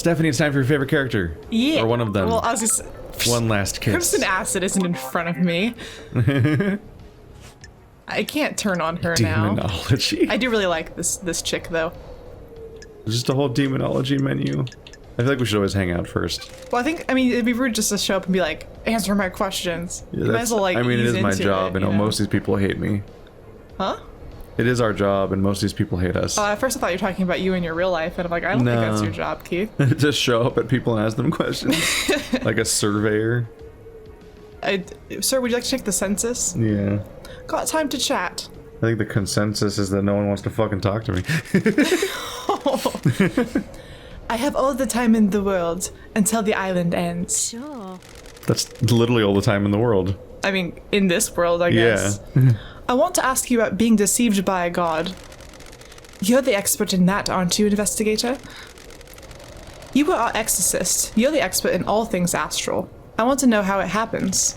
Stephanie, it's time for your favorite character. Yeah. Or one of them. Well, I was just... One last kiss. Crimson Acid isn't in front of me. I can't turn on her now. Demonology. I do really like this chick, though. Just a whole demonology menu. I feel like we should always hang out first. Well, I mean, it'd be rude just to show up and be like, answer my questions. Yeah, You might as well, like, I mean, it ease is my into job, it, and most of these people hate me. Huh? It is our job, and most of these people hate us. At first I thought you were talking about you in your real life, and I'm like, I don't think that's your job, Keith. Just show up at people and ask them questions. Like a surveyor. Sir, would you like to check the census? Yeah. Got time to chat. I think the consensus is that no one wants to fucking talk to me. I have all the time in the world until the island ends. Sure. That's literally all the time in the world. I mean, in this world, I guess. Yeah. I want to ask you about being deceived by a god. You're the expert in that, aren't you, investigator? You were our exorcist. You're the expert in all things astral. I want to know how it happens.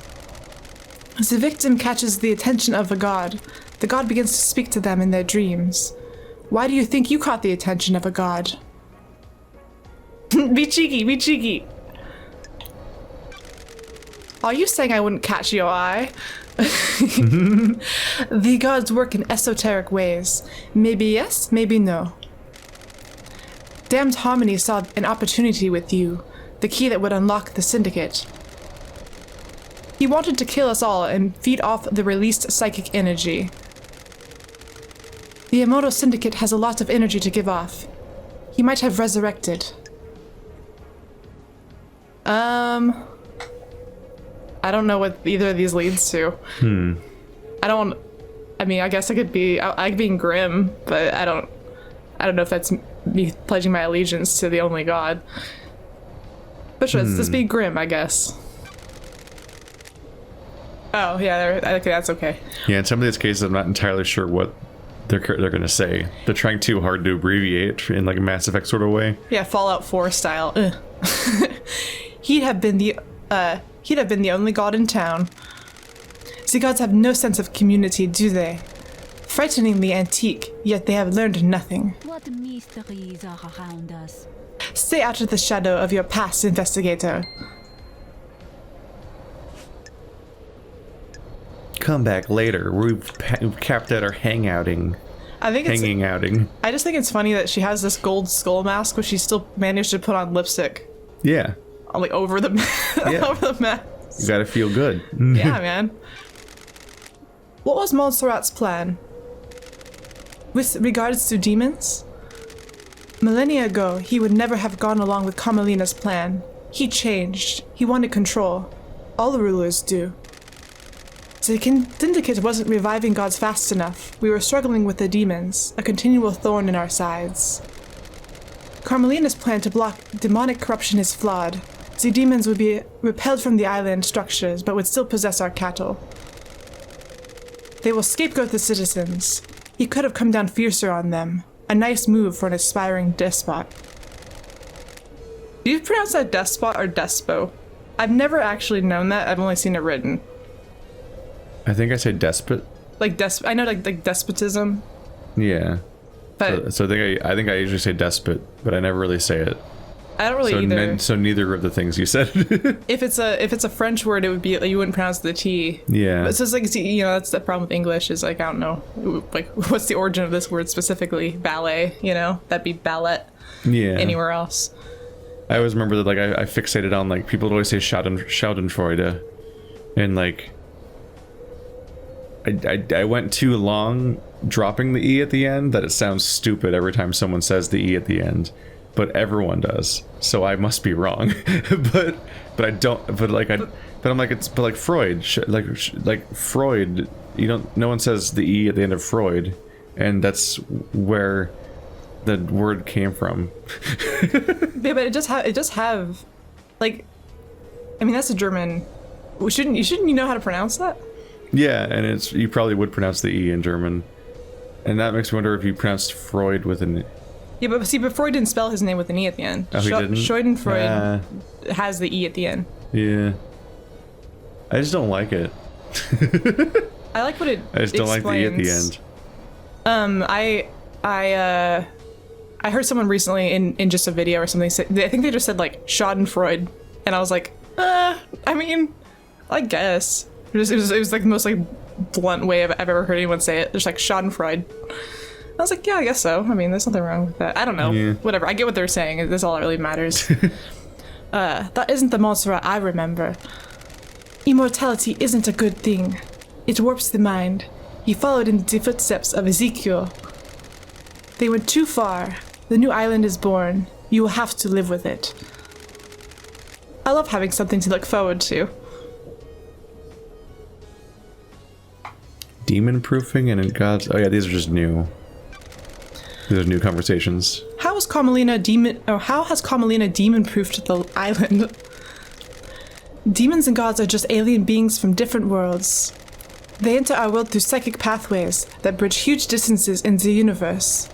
As the victim catches the attention of a god, the god begins to speak to them in their dreams. Why do you think you caught the attention of a god? Be cheeky, be cheeky. Are you saying I wouldn't catch your eye? The gods work in esoteric ways. Maybe yes, maybe no. Damned Harmony saw an opportunity with you, the key that would unlock the syndicate. He wanted to kill us all and feed off the released psychic energy. The Immortal Syndicate has a lot of energy to give off. He might have resurrected. I don't know what either of these leads to. I mean, I guess I could be being grim, but I don't know if that's me pledging my allegiance to the only god. But sure, let's just be grim, I guess. Oh, yeah, okay, that's okay. Yeah, in some of these cases, I'm not entirely sure what they're going to say. They're trying too hard to abbreviate in like a Mass Effect sort of way. Yeah, Fallout 4 style. He'd have been the only god in town. The gods have no sense of community, do they? Frighteningly antique, yet they have learned nothing. What mysteries are around us? Stay out of the shadow of your past, investigator. Come back later. We've capped out our hanging outing. I just think it's funny that she has this gold skull mask, but she still managed to put on lipstick. Yeah. Like over the over the mask. You gotta feel good. Yeah, man. What was Montserrat's plan? With regards to demons? Millennia ago, he would never have gone along with Carmelina's plan. He changed. He wanted control. All the rulers do. The Syndicate wasn't reviving gods fast enough. We were struggling with the demons, a continual thorn in our sides. Carmelina's plan to block demonic corruption is flawed. The demons would be repelled from the island structures, but would still possess our cattle. They will scapegoat the citizens. He could have come down fiercer on them. A nice move for an aspiring despot. Do you pronounce that despot or despo? I've never actually known that. I've only seen it written. I think I say despot. Like I know like despotism. Yeah. But so I think I usually say despot, but I never really say it. I don't really either. So neither of the things you said. If it's a French word, it would be like, you wouldn't pronounce the T. Yeah. But so it's like, that's the problem with English is like, I don't know, like what's the origin of this word specifically? Ballet, that'd be ballet. Yeah. Anywhere else. I always remember that like I fixated on like people would always say Schadenfreude, and like I went too long dropping the E at the end that it sounds stupid every time someone says the E at the end. But everyone does, so I must be wrong. but I don't. But I'm like it's. But like Freud, like Freud, no one says the E at the end of Freud, and that's where the word came from. Yeah, but it just have, like, I mean that's a German. Shouldn't you know how to pronounce that? Yeah, and you probably would pronounce the E in German, and that makes me wonder if you pronounced Freud with an. Yeah, but Freud didn't spell his name with an E at the end. Oh, he didn't? Schadenfreude has the E at the end. Yeah. I just don't like it. I like what it I just don't like the E at the end. I heard someone recently in just a video or something say, I think they just said like Schadenfreude, and I was like, I mean, I guess it was like the most like blunt way I've ever heard anyone say it. Just like Schadenfreude. I was like, yeah, I guess so. I mean, there's nothing wrong with that. I don't know. Yeah. Whatever. I get what they're saying. That's all that really matters. That isn't the Montserrat I remember. Immortality isn't a good thing. It warps the mind. You followed in the footsteps of Ezekiel. They went too far. The new island is born. You will have to live with it. I love having something to look forward to. Demon proofing and in God's... Oh yeah, these are just new. These are new conversations. How has Carmelina demon-proofed the island? Demons and gods are just alien beings from different worlds. They enter our world through psychic pathways that bridge huge distances in the universe.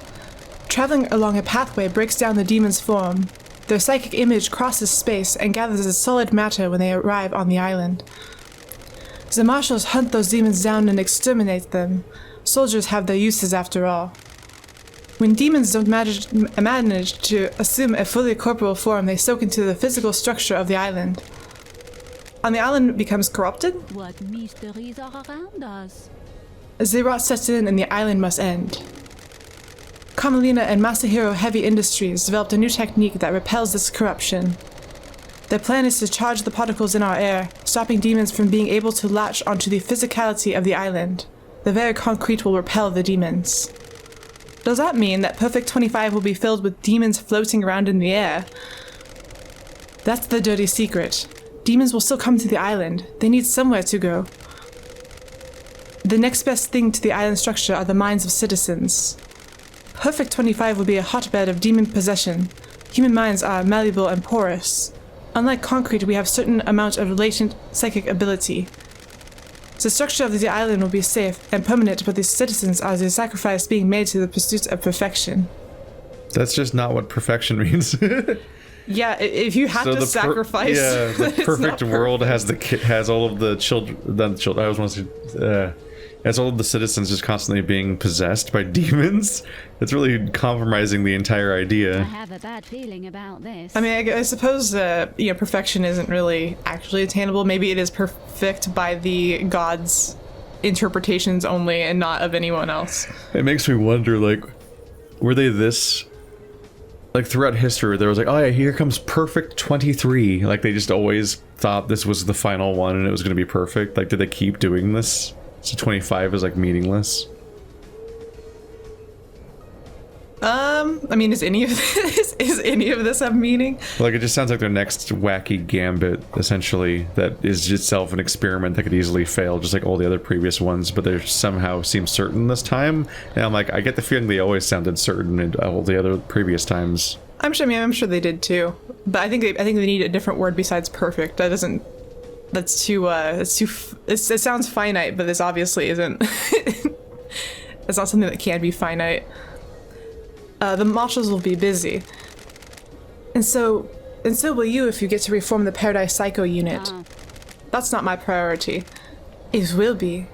Traveling along a pathway breaks down the demon's form. Their psychic image crosses space and gathers as solid matter when they arrive on the island. The marshals hunt those demons down and exterminate them. Soldiers have their uses after all. When demons don't manage to assume a fully corporeal form, they soak into the physical structure of the island. And the island becomes corrupted? What mysteries are around us? Zerat sets in and the island must end. Carmelina and Masahiro Heavy Industries developed a new technique that repels this corruption. Their plan is to charge the particles in our air, stopping demons from being able to latch onto the physicality of the island. The very concrete will repel the demons. Does that mean that Perfect 25 will be filled with demons floating around in the air? That's the dirty secret. Demons will still come to the island. They need somewhere to go. The next best thing to the island structure are the minds of citizens. Perfect 25 will be a hotbed of demon possession. Human minds are malleable and porous. Unlike concrete, we have certain amount of latent psychic ability. The structure of the island will be safe and permanent, but the citizens are the sacrifice being made to the pursuit of perfection. That's just not what perfection means. Yeah, if you have to sacrifice, the perfect world has all of the children. I was want to say, has all of the citizens just constantly being possessed by demons. It's really compromising the entire idea. I have a bad feeling about this. I mean, I suppose perfection isn't really actually attainable. Maybe it is perfect by the gods' interpretations only, and not of anyone else. It makes me wonder, like, were they this? Like, throughout history, there was like, oh yeah, here comes Perfect 23. Like, they just always thought this was the final one and it was going to be perfect. Like, did they keep doing this? So 25 is, like, meaningless? I mean, is any of this have meaning? Like, it just sounds like their next wacky gambit, essentially, that is itself an experiment that could easily fail, just like all the other previous ones, but they somehow seem certain this time. And I'm like, I get the feeling they always sounded certain in all the other previous times. I'm sure they did too, but I think they need a different word besides perfect. That doesn't. That's too. It sounds finite, but this obviously isn't. It's not something that can be finite. The marshals will be busy. And so will you if you get to reform the Paradise Psycho unit. That's not my priority. It will be.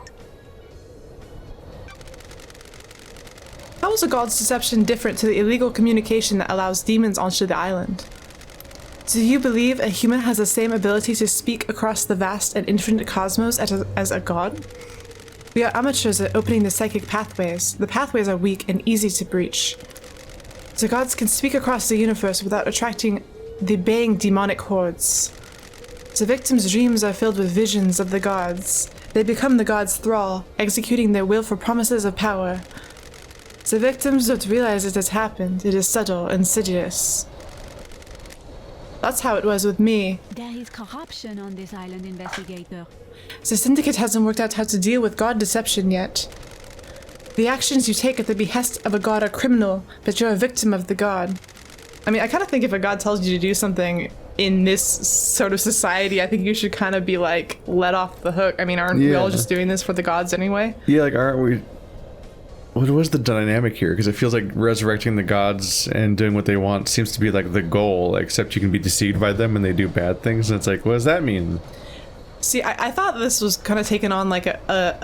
How is a god's deception different to the illegal communication that allows demons onto the island? Do you believe a human has the same ability to speak across the vast and infinite cosmos as a god? We are amateurs at opening the psychic pathways. The pathways are weak and easy to breach. The gods can speak across the universe without attracting the baying demonic hordes. The victims' dreams are filled with visions of the gods. They become the gods' thrall, executing their will for promises of power. The victims don't realize it has happened. It is subtle, insidious. That's how it was with me. There is corruption on this island, investigator. The Syndicate hasn't worked out how to deal with god deception yet. The actions you take at the behest of a god are criminal, but you're a victim of the god. I mean, I kind of think if a god tells you to do something in this sort of society, I think you should kind of be, like, let off the hook. I mean, aren't we all just doing this for the gods anyway? Yeah, like, aren't we... What was the dynamic here? Because it feels like resurrecting the gods and doing what they want seems to be, like, the goal, except you can be deceived by them and they do bad things, and it's like, what does that mean? See, I thought this was kind of taken on like a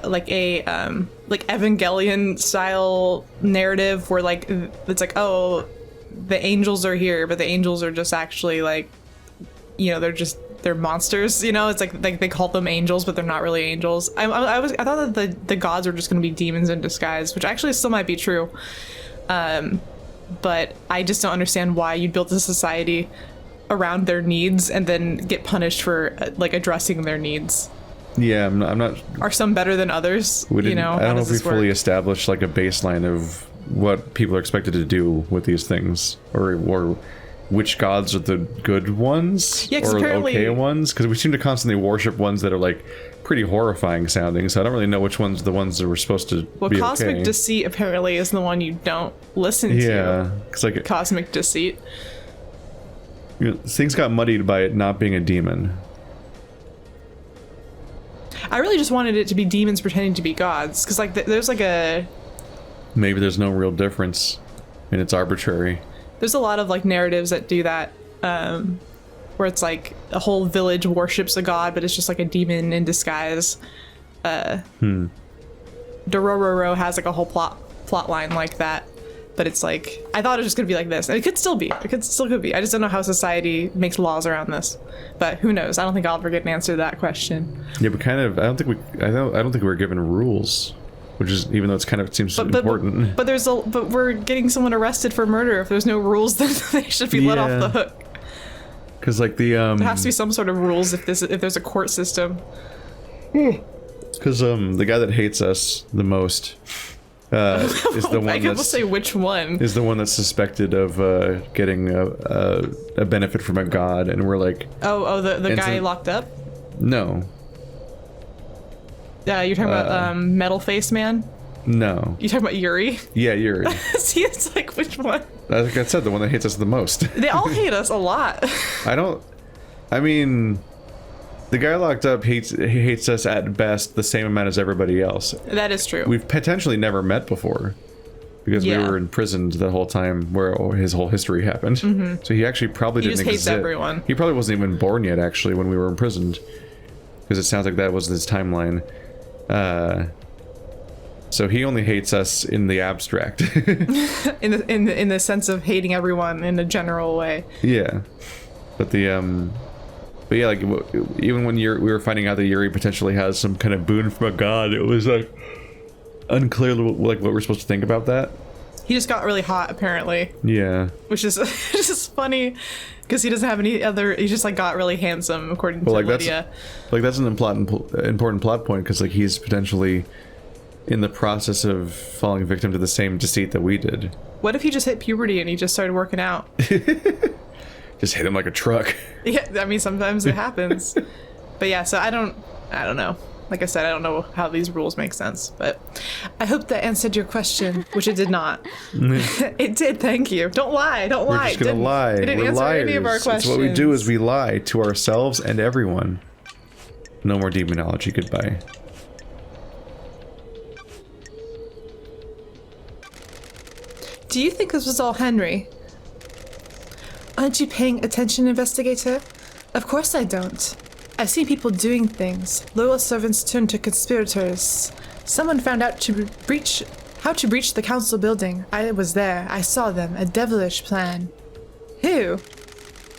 Evangelion style narrative where like it's like, oh, the angels are here, but the angels are just actually like, you know, they're monsters. You know, it's like they call them angels, but they're not really angels. I thought that the gods were just going to be demons in disguise, which actually still might be true. But I just don't understand why you built a society around their needs and then get punished for like addressing their needs. Yeah, I'm not. Are some better than others? You know, I don't know if we fully work? established like a baseline of what people are expected to do with these things, or which gods are the good ones, or okay ones, because we seem to constantly worship ones that are like pretty horrifying sounding. So I don't really know which ones are the ones that we're supposed to be cosmic okay. deceit apparently is the one you don't listen to. Yeah, because like cosmic deceit. You know, things got muddied by it not being a demon. I really just wanted it to be demons pretending to be gods, because like there's like a... Maybe there's no real difference, and it's arbitrary. There's a lot of like narratives that do that, where it's like a whole village worships a god, but it's just like a demon in disguise. Dororo has like a whole plot line like that, but it's like, I thought it was just gonna be like this, and it could still be. It still could be. I just don't know how society makes laws around this, but who knows? I don't think I'll ever get an answer to that question. Yeah, but kind of. I don't think we're given rules, which is, even though it's kind of, it seems important. But we're getting someone arrested for murder. If there's no rules, then they should be let off the hook. Because like the there has to be some sort of rules if there's a court system. Because the guy that hates us the most is the one I can say which one is the one that's suspected of getting a benefit from a god, and we're like, the guy locked up. No. You're talking about Metal Face Man. No. You talking about Yuri? Yeah, Yuri. See, it's like, which one? Like I said, the one that hates us the most. They all hate us a lot. I mean, the guy locked up hates us at best the same amount as everybody else. That is true. We've potentially never met before, because we were imprisoned the whole time where his whole history happened. Mm-hmm. So he actually probably didn't exist. He just hates everyone. He probably wasn't even born yet, actually, when we were imprisoned, because it sounds like that was his timeline. So he only hates us in the abstract. in the sense of hating everyone in a general way. Yeah, but yeah, like even when we were finding out that Yuri potentially has some kind of boon from a god, it was like unclear like what we're supposed to think about that. He just got really hot, apparently. Yeah, which is just funny because he doesn't have any other. He just like got really handsome, according to Lydia. That's an important plot point, because like he's potentially in the process of falling victim to the same deceit that we did. What if he just hit puberty and he just started working out? Just hit him like a truck. Yeah, I mean, sometimes it happens. But yeah, so I don't know. Like I said, I don't know how these rules make sense, but I hope that answered your question, which it did not. It did, thank you. Don't lie. We're just gonna lie. It didn't answer any of our questions. That's what we do, is we lie to ourselves and everyone. No more demonology, goodbye. Do you think this was all Henry? Aren't you paying attention, investigator? Of course I don't. I've seen people doing things. Loyal servants turned to conspirators. Someone found out how to breach the council building. I was there. I saw them. A devilish plan. Who?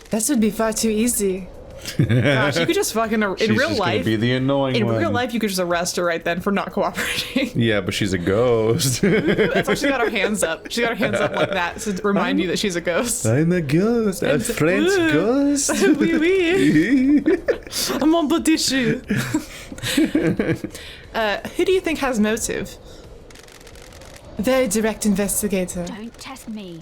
That would be far too easy. Gosh, you could just fucking in real life. Be the annoying one. In real life, you could just arrest her right then for not cooperating. Yeah, but she's a ghost. That's why she got her hands up. She got her hands up like that to remind you that she's a ghost. I'm a ghost, a French ghost. Oui, oui. Mon petit chou. Who do you think has motive? Very direct investigator. Don't test me.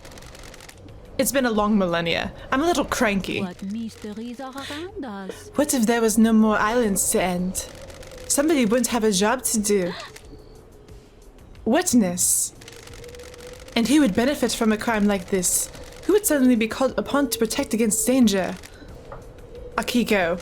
It's been a long millennia. I'm a little cranky. What mysteries are around us? What if there was no more islands to end? Somebody wouldn't have a job to do. Witness. And who would benefit from a crime like this? Who would suddenly be called upon to protect against danger? Akiko.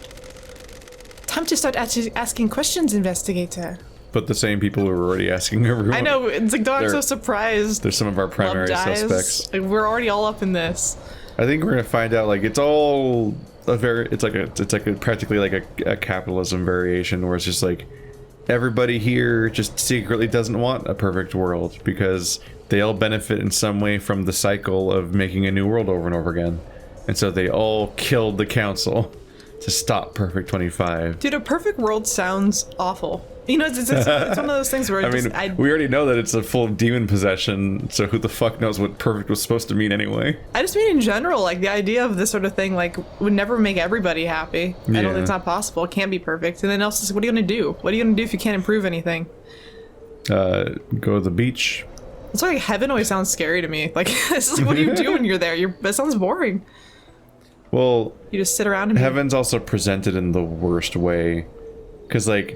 Time to start asking questions, investigator. But the same people who were already asking everyone. I know, it's like, I'm so surprised. They're some of our primary suspects. Like, we're already all up in this. I think we're gonna find out, like, it's practically like a capitalism variation, where it's just like everybody here just secretly doesn't want a perfect world, because they all benefit in some way from the cycle of making a new world over and over again. And so they all killed the council to stop Perfect 25. Dude, a perfect world sounds awful. You know, it's one of those things where we already know that it's a full demon possession, so who the fuck knows what perfect was supposed to mean anyway? I just mean in general, like, the idea of this sort of thing, like, would never make everybody happy. I don't think it's not possible. It can't be perfect. And then else, what are you going to do? What are you going to do if you can't improve anything? Go to the beach. It's like heaven always sounds scary to me. Like, this is what do you do when you're there? That sounds boring. Well, you just sit around and heaven's also presented in the worst way. Because, like,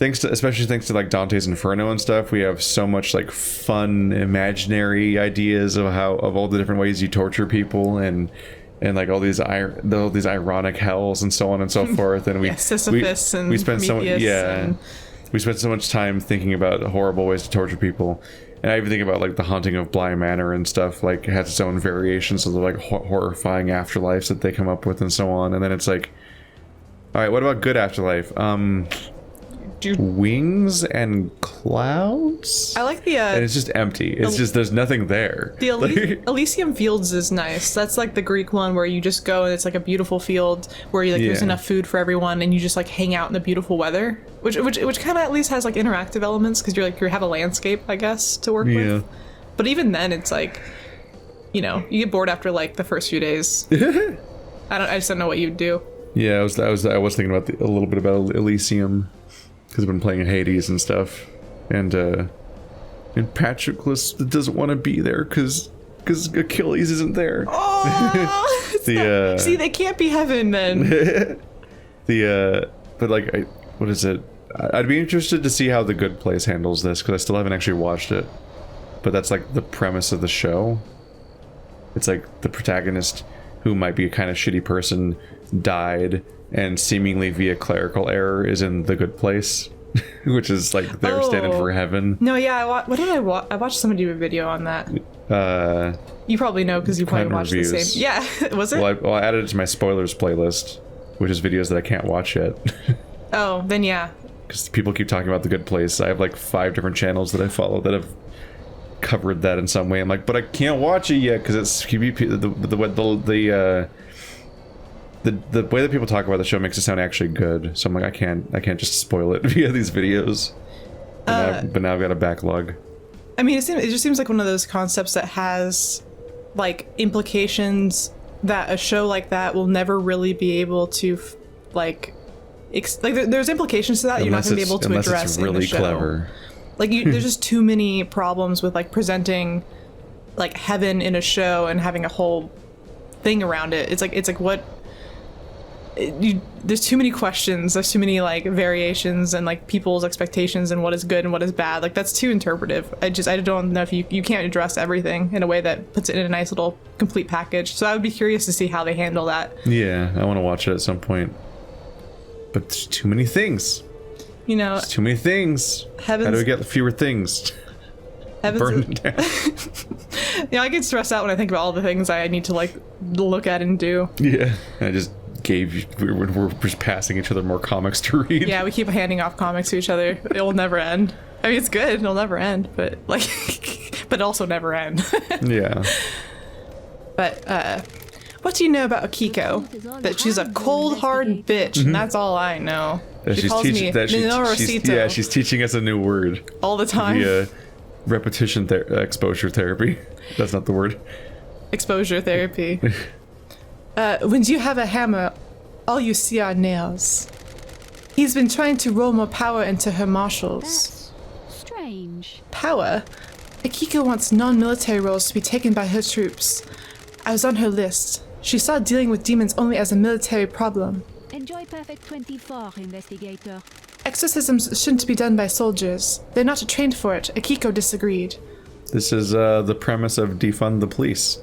especially thanks to like Dante's Inferno and stuff, we have so much like fun imaginary ideas of all the different ways you torture people and like all these ironic hells and so on and so forth. And Sisyphus and we spend we spend so much time thinking about horrible ways to torture people. And I even think about like the Haunting of Bly Manor and stuff, like it has its own variations of the like horrifying afterlives that they come up with and so on. And then it's like, all right, what about good afterlife? Wings and clouds? I like the and it's just empty. It's just there's nothing there. The Elysium Fields is nice. That's like the Greek one where you just go and it's like a beautiful field where there's enough food for everyone and you just like hang out in the beautiful weather, which kind of at least has like interactive elements because you have a landscape, I guess, to work with. But even then, it's like, you know, you get bored after like the first few days. I just don't know what you'd do. Yeah, I was thinking about a little bit about Elysium. Because I've been playing in Hades and stuff, and Patroclus doesn't want to be there because Achilles isn't there. Oh, see, they can't be heaven then. But like, what is it? I'd be interested to see how The Good Place handles this because I still haven't actually watched it. But that's like the premise of the show. It's like the protagonist, who might be a kind of shitty person, died. And seemingly via clerical error is in The Good Place, which is like their stand-in for heaven. No, yeah, what did I watch? I watched somebody do a video on that. You probably know because you probably watched the same. Yeah, was it? Well, I added it to my spoilers playlist, which is videos that I can't watch yet. Oh, then yeah. Because people keep talking about The Good Place. I have like 5 different channels that I follow that have covered that in some way. I'm like, but I can't watch it yet because it's the way that people talk about the show makes it sound actually good, so I'm like, I can't just spoil it via these videos. But now I've got a backlog. I mean, it just seems like one of those concepts that has like implications that a show like that will never really be able to there's implications to that you're not going to be able to address in the show. Clever. Like there's just too many problems with like presenting like heaven in a show and having a whole thing around it. It's like what. There's too many questions, there's too many like variations and like people's expectations and what is good and what is bad. Like that's too interpretive. I don't know if you can't address everything in a way that puts it in a nice little complete package. So I would be curious to see how they handle that. Yeah, I want to watch it at some point. But there's too many things. You know, there's too many things. How do we get fewer things? Burn it down. Yeah, I get stressed out when I think about all the things I need to like look at and do. Yeah, we're just passing each other more comics to read. Yeah, we keep handing off comics to each other. It will never end. I mean, it's good. It'll never end, but like, but also never end. Yeah. But what do you know about Akiko? That she's a cold, hard bitch, and that's all I know. She calls me Minorosito. Yeah, she's teaching us a new word all the time. Via repetition exposure therapy. That's not the word. Exposure therapy. When you have a hammer, all you see are nails. He's been trying to roll more power into her marshals. That's strange. Power? Akiko wants non-military roles to be taken by her troops. I was on her list. She saw dealing with demons only as a military problem. Enjoy Perfect 24, investigator. Exorcisms shouldn't be done by soldiers. They're not trained for it. Akiko disagreed. This is the premise of defund the police.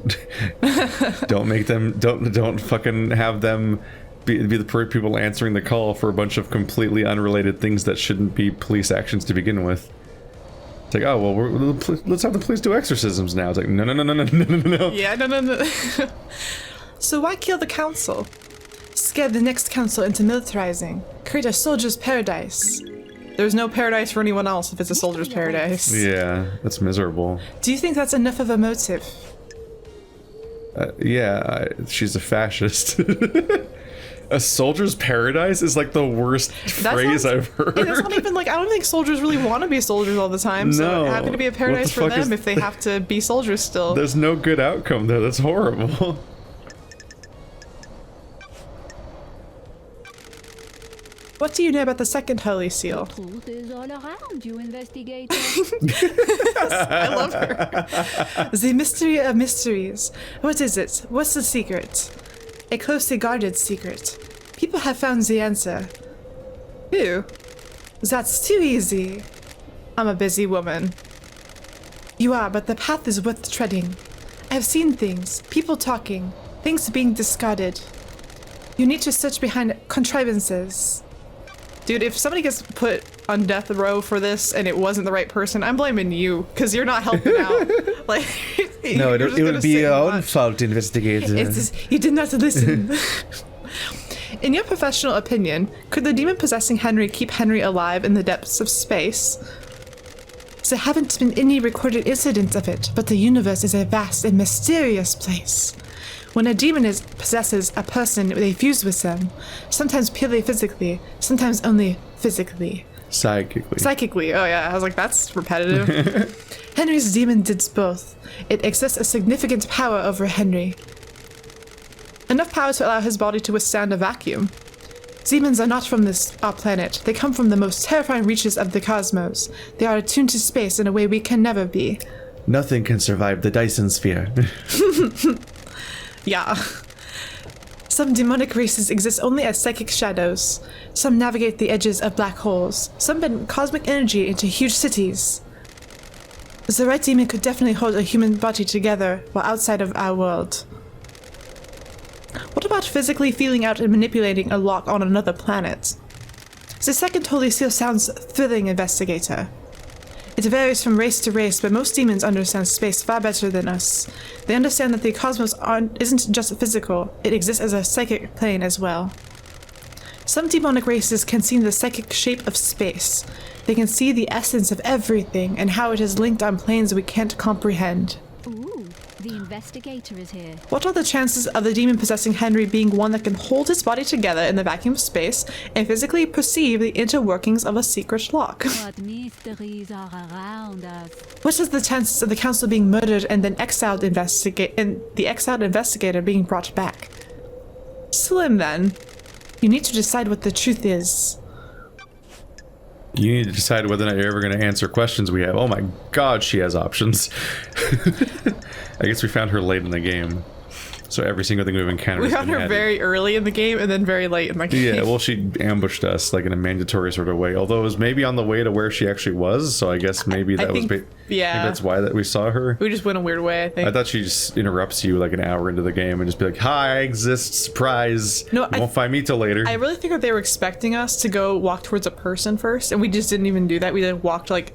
Don't fucking have them be the people answering the call for a bunch of completely unrelated things that shouldn't be police actions to begin with. It's like, oh well, let's have the police do exorcisms now. It's like, no. Yeah, no. So why kill the council? Scare the next council into militarizing. Create a soldier's paradise. There's no paradise for anyone else if it's a soldier's paradise. Yeah, that's miserable. Do you think that's enough of a motive? Yeah, she's a fascist. A soldier's paradise is like the worst phrase I've heard. And it's not even like, I don't think soldiers really want to be soldiers all the time. So No. how can it be a paradise for them if they have to be soldiers still? There's no good outcome there. That's horrible. What do you know about the second holy seal? Truth is all around you, investigator. I love her. The mystery of mysteries. What is it? What's the secret? A closely guarded secret. People have found the answer. Who? That's too easy. I'm a busy woman. You are, but the path is worth treading. I've seen things, people talking, things being discarded. You need to search behind contrivances. Dude, if somebody gets put on death row for this and it wasn't the right person, I'm blaming you, because you're not helping out. Like, No, it would be your own fault, investigator. You did not listen. In your professional opinion, could the demon possessing Henry keep Henry alive in the depths of space? There haven't been any recorded incidents of it, but the universe is a vast and mysterious place. When a demon possesses a person, they fuse with them, sometimes purely physically, sometimes only physically. Psychically. Oh yeah, I was like, that's repetitive. Henry's demon did both. It exerts a significant power over Henry. Enough power to allow his body to withstand a vacuum. Demons are not from our planet. They come from the most terrifying reaches of the cosmos. They are attuned to space in a way we can never be. Nothing can survive the Dyson sphere. Yeah. Some demonic races exist only as psychic shadows. Some navigate the edges of black holes. Some bend cosmic energy into huge cities. The right demon could definitely hold a human body together while outside of our world. What about physically feeling out and manipulating a lock on another planet? The second holy seal sounds thrilling, investigator. It varies from race to race, but most demons understand space far better than us. They understand that the cosmos isn't just physical, it exists as a psychic plane as well. Some demonic races can see the psychic shape of space. They can see the essence of everything and how it is linked on planes we can't comprehend. Ooh, the investigator is here. What are the chances of the demon possessing Henry being one that can hold his body together in the vacuum of space and physically perceive the inner workings of a secret lock? What mysteries are around us? What is the chances of the council being murdered and then the exiled investigator being brought back? Slim, then. You need to decide what the truth is. You need to decide whether or not you're ever going to answer questions we have. Oh my god, she has options. I guess we found her late in the game. So every single thing we've encountered. We has found been her added. very early in the game and then very late in the game. Yeah, well, she ambushed us like in a mandatory sort of way. Although it was maybe on the way to where she actually was. So I guess maybe that was. Yeah. Maybe that's why that we saw her. We just went a weird way, I think. I thought she just interrupts you like an hour into the game and just be like, "Hi, I exist, surprise. No, you won't find me till later." I really think that they were expecting us to go walk towards a person first, and we just didn't even do that. We then walked like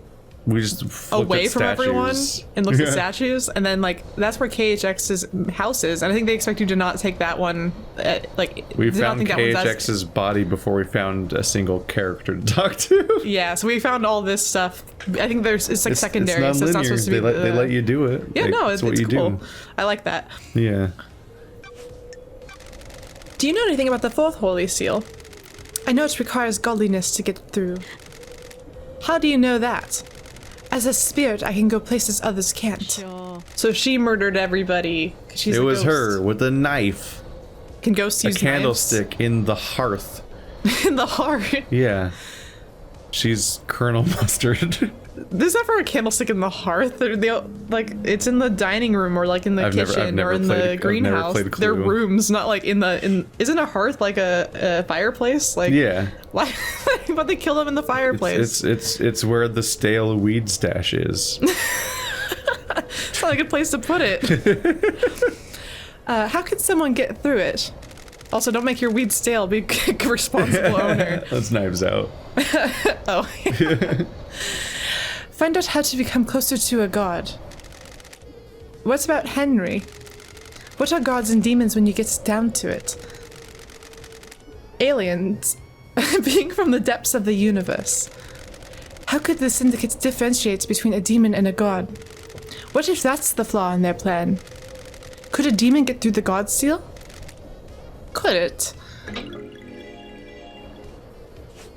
we just away from everyone and looked at Yeah. statues, and then like that's where KHX's house is, and I think they expect you to not take that one. We did not found think that one's as- KHX's body before we found a single character to talk to. Yeah, so we found all this stuff. I think it's like secondary, It's so it's not non-linear. supposed to be. They let you do it. Yeah, Like, no, that's it's what you cool. do. I like that. Yeah. Do you know anything about the fourth holy seal? I know it requires godliness to get through. How do you know that? As a spirit, I can go places others can't. Sure. So she murdered everybody. 'Cause she's It a was ghost. her with a knife, Can ghosts a use candlestick in the hearth. knives? In the heart. Yeah. She's Colonel Mustard. There's never a candlestick in the hearth. Like it's in the dining room or like in the I've kitchen never or in played- the I've never greenhouse. played They're Clue. rooms, not like in. Isn't a hearth like a fireplace? Like Yeah. why? But they kill them in the fireplace. It's where the stale weed stash is. It's not a good place to put it. How can someone get through it? Also, don't make your weed stale. Be a responsible owner. That's Knives Out. Oh. Find out how to become closer to a god. What about Henry? What are gods and demons when you get down to it? Aliens. Being from the depths of the universe. How could the syndicate differentiate between a demon and a god? What if that's the flaw in their plan? Could a demon get through the god seal? Could it?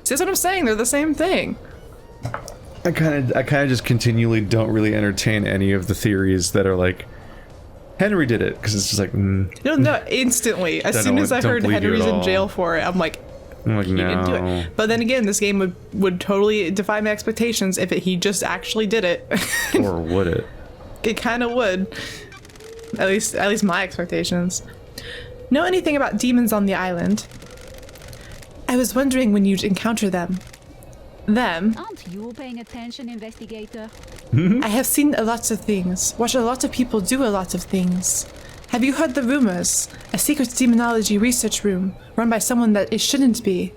See, that's what I'm saying, they're the same thing. I kind of just continually don't really entertain any of the theories that are like, Henry did it, because it's just like, No, instantly. As soon as I heard Henry's in jail for it, I'm like no. He didn't do it. But then again, this game would totally defy my expectations if he just actually did it. Or would it? It kind of would. At least my expectations. Know anything about demons on the island? I was wondering when you'd encounter them. Them? Aren't you paying attention, investigator? I have seen a lot of things. Watched a lot of people do a lot of things. Have you heard the rumors? A secret demonology research room run by someone that it shouldn't be.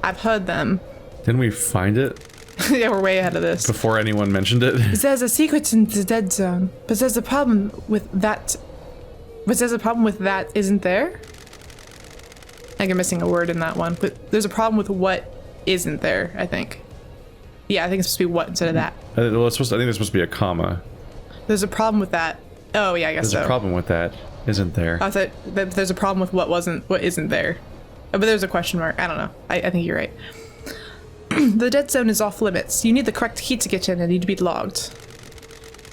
I've heard them. Didn't we find it Yeah, we're way ahead of this. before anyone mentioned it? There's a secret in the dead zone, but there's a problem with that. But there's a problem with that, isn't there? I think I'm missing a word in that one. But there's a problem with what isn't there, I think. Yeah, I think it's supposed to be what instead of that. Well, I think there's supposed to be a comma. There's a problem with that. Oh, yeah, I guess There's so. a problem with that, isn't there? I thought that there's a problem with what isn't there. But there's a question mark. I don't know. I think you're right. The dead zone is off limits. You need the correct key to get in and need to be logged.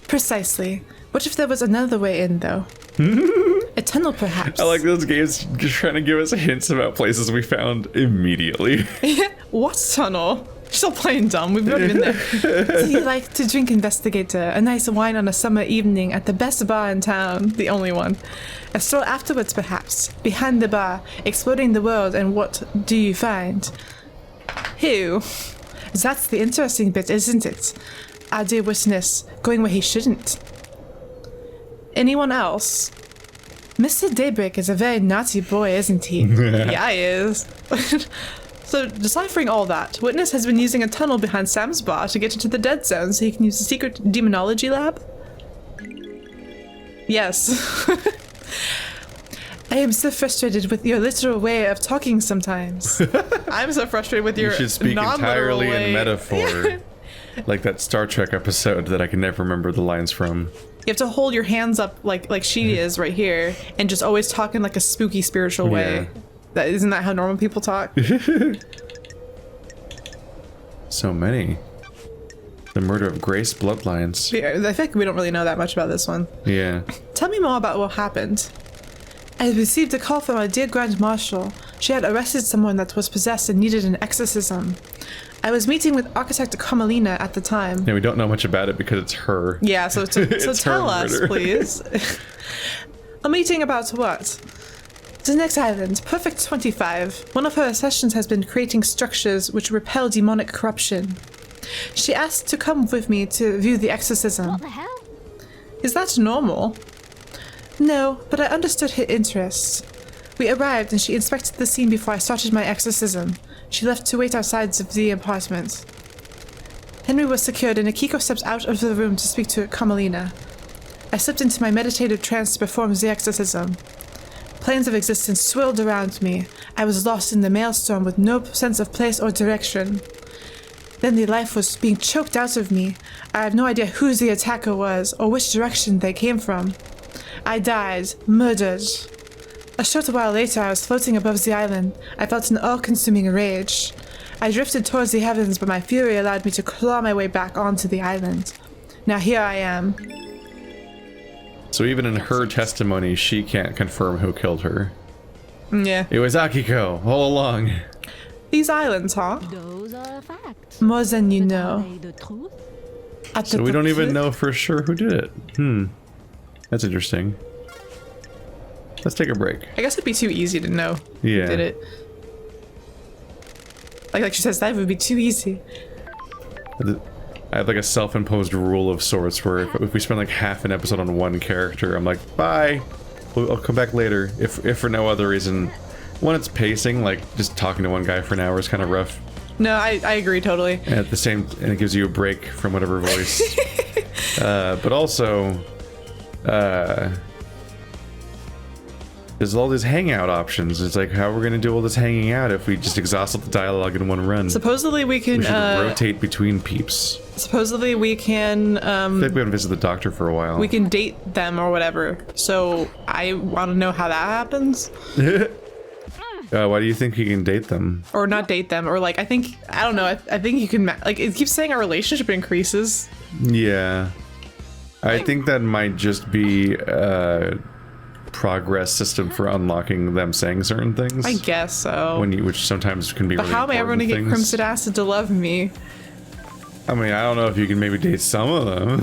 Precisely. What if there was another way in, though? A tunnel, perhaps? I like those games just trying to give us hints about places we found immediately. What tunnel? You're still playing dumb. We've already been there. Do you like to drink, investigator? A nice wine on a summer evening at the best bar in town. The only one. A stroll afterwards, perhaps. Behind the bar, exploring the world, and what do you find? Who? That's the interesting bit, isn't it? Our dear witness, going where he shouldn't. Anyone else? Mr. Daybreak is a very naughty boy, isn't he? Yeah, he is. So, deciphering all that, Witness has been using a tunnel behind Sam's bar to get into the dead zone so he can use the secret demonology lab? Yes. I am so frustrated with your literal way of talking sometimes. I'm so frustrated with your You should speak non-literal entirely way. in metaphor. Like that Star Trek episode that I can never remember the lines from. You have to hold your hands up like she is right here and just always talk in like a spooky spiritual way. Yeah. Isn't that how normal people talk? So many. The murder of Grace bloodlines. Yeah, I think we don't really know that much about this one. Yeah. Tell me more about what happened. I received a call from our dear Grand Marshal. She had arrested someone that was possessed and needed an exorcism. I was meeting with Architect Carmelina at the time. Yeah, we don't know much about it because it's her. Yeah, so It's tell her us, murder. please. A meeting about what? The next island, Perfect 25. One of her sessions has been creating structures which repel demonic corruption. She asked to come with me to view the exorcism. What the hell? Is that normal? No, but I understood her interests. We arrived and she inspected the scene before I started my exorcism. She left to wait outside of the apartment. Henry was secured and Akiko stepped out of the room to speak to Carmelina. I slipped into my meditative trance to perform the exorcism. Planes of existence swirled around me. I was lost in the maelstrom with no sense of place or direction. Then the life was being choked out of me. I have no idea who the attacker was or which direction they came from. I died, murdered. A short while later, I was floating above the island. I felt an all-consuming rage. I drifted towards the heavens, but my fury allowed me to claw my way back onto the island. Now here I am. So even in her testimony, she can't confirm who killed her. Yeah. It was Akiko all along. These islands, huh? Those are facts. More than you But know. are they the truth? So we don't even know for sure who did it. That's interesting. Let's take a break. I guess it'd be too easy to know Yeah. who did it. Like she says, that would be too easy. I have like a self-imposed rule of sorts where if we spend like half an episode on one character, I'm like, bye. I'll come back later. If for no other reason. One, it's pacing, like just talking to one guy for an hour is kind of rough. No, I agree totally. And at the same, and it gives you a break from whatever voice. But also, There's all these hangout options. It's like, how are we gonna do all this hanging out if we just exhaust all the dialogue in one run? Supposedly we can We should rotate between peeps. supposedly we can I think we haven't visited the doctor for a while. we can date them or whatever. So I want to know how that happens. Why do you think you can date them? Or not date them, or like I don't know. I think you can like it keeps saying our relationship increases. Yeah. I think that might just be a progress system for unlocking them saying certain things. I guess so. Which sometimes can be But really how am I ever gonna get important Crimson Acid to love me? I mean, I don't know if you can maybe date some of them.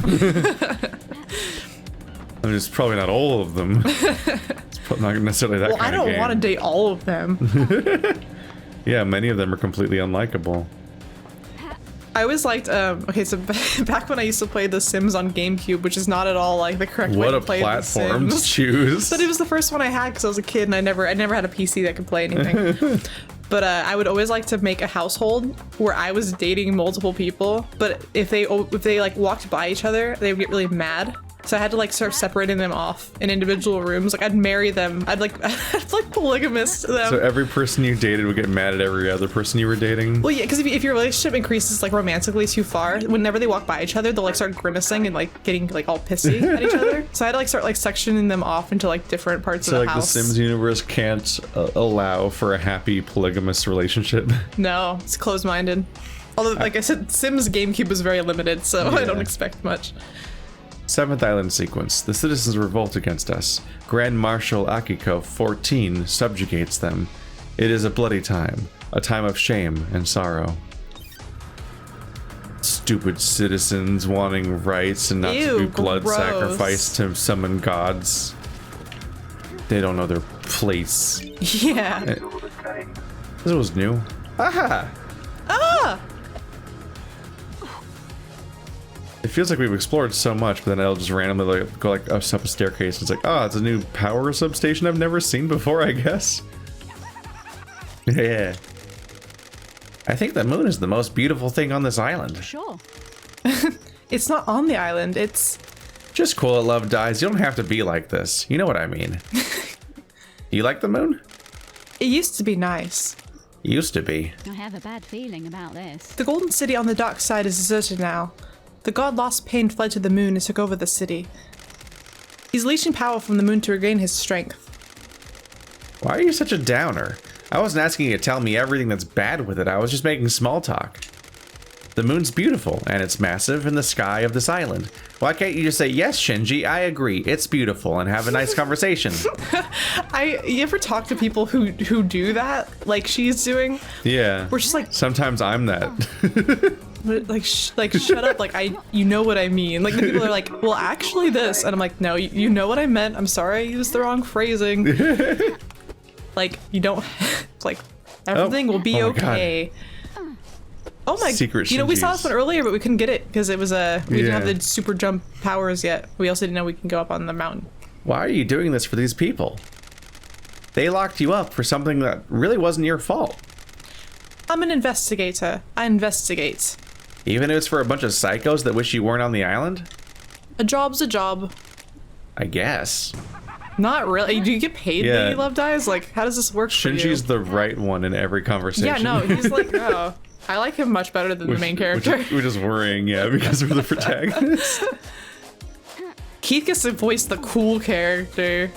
I mean, it's probably not all of them. It's probably not necessarily that Well, kind of I game. don't want to date all of them. Yeah, many of them are completely unlikable. I always liked, okay, so back when I used to play The Sims on GameCube, which is not at all like the correct way What to a play platform The to Sims. choose. But it was the first one I had because I was a kid and I never had a PC that could play anything. But I would always like to make a household where I was dating multiple people. But if they like walked by each other, they would get really mad. So I had to like start separating them off in individual rooms. Like I'd marry them. I'd like polygamous them. So every person you dated would get mad at every other person you were dating? Well, yeah, because if your relationship increases like romantically too far, whenever they walk by each other, they'll like start grimacing and like getting like all pissy at each other. So I had to like start like sectioning them off into like different parts So of the like house. the Sims universe can't allow for a happy polygamous relationship? No, it's closed-minded. Although, like I said, Sims GameCube was very limited, so I don't expect much. 7th Island Sequence. The citizens revolt against us. Grand Marshal Akiko 14 subjugates them. It is a bloody time. A time of shame and sorrow. Stupid citizens wanting rights and not to do blood gross. sacrifice to summon gods. They don't know their place. Yeah. This was new. Aha! Ah! It feels like we've explored so much, but then it'll just randomly like, go like up a staircase. And it's like, oh, it's a new power substation I've never seen before, I guess. Yeah. I think the moon is the most beautiful thing on this island. Sure. It's not on the island, it's... Just cool it love dies. You don't have to be like this. You know what I mean. You like the moon? It used to be nice. Used to be. I have a bad feeling about this. The Golden City on the dark side is deserted now. The god lost pain fled to the moon and took over the city. He's leeching power from the moon to regain his strength. Why are you such a downer? I wasn't asking you to tell me everything that's bad with it. I was just making small talk. The moon's beautiful, and it's massive in the sky of this island. Why can't you just say, yes, Shinji, I agree, it's beautiful, and have a nice conversation? You ever talk to people who do that, like she's doing? Yeah. We're just like, Sometimes I'm that. like shut up, like you know what I mean. Like the people are like, well, actually this, and I'm like, no, you know what I meant. I'm sorry, I used the wrong phrasing. Like you don't, like everything will be oh my okay. Oh my! Secret You know, we saw Shinjis. this one earlier, but we couldn't get it because it was we didn't have Yeah. the super jump powers yet. We also didn't know we can go up on the mountain. Why are you doing this for these people? They locked you up for something that really wasn't your fault. I'm an investigator. I investigate. Even if it's for a bunch of psychos that wish you weren't on the island? A job's a job. I guess. Not really. Do you get paid Yeah. that you love dies? Like, how does this work for you? Shinji's the right one in every conversation. Yeah, no, he's like, oh, I like him much better than the main character. Which is worrying, yeah, because we're the protagonist. Keith gets to voice the cool character.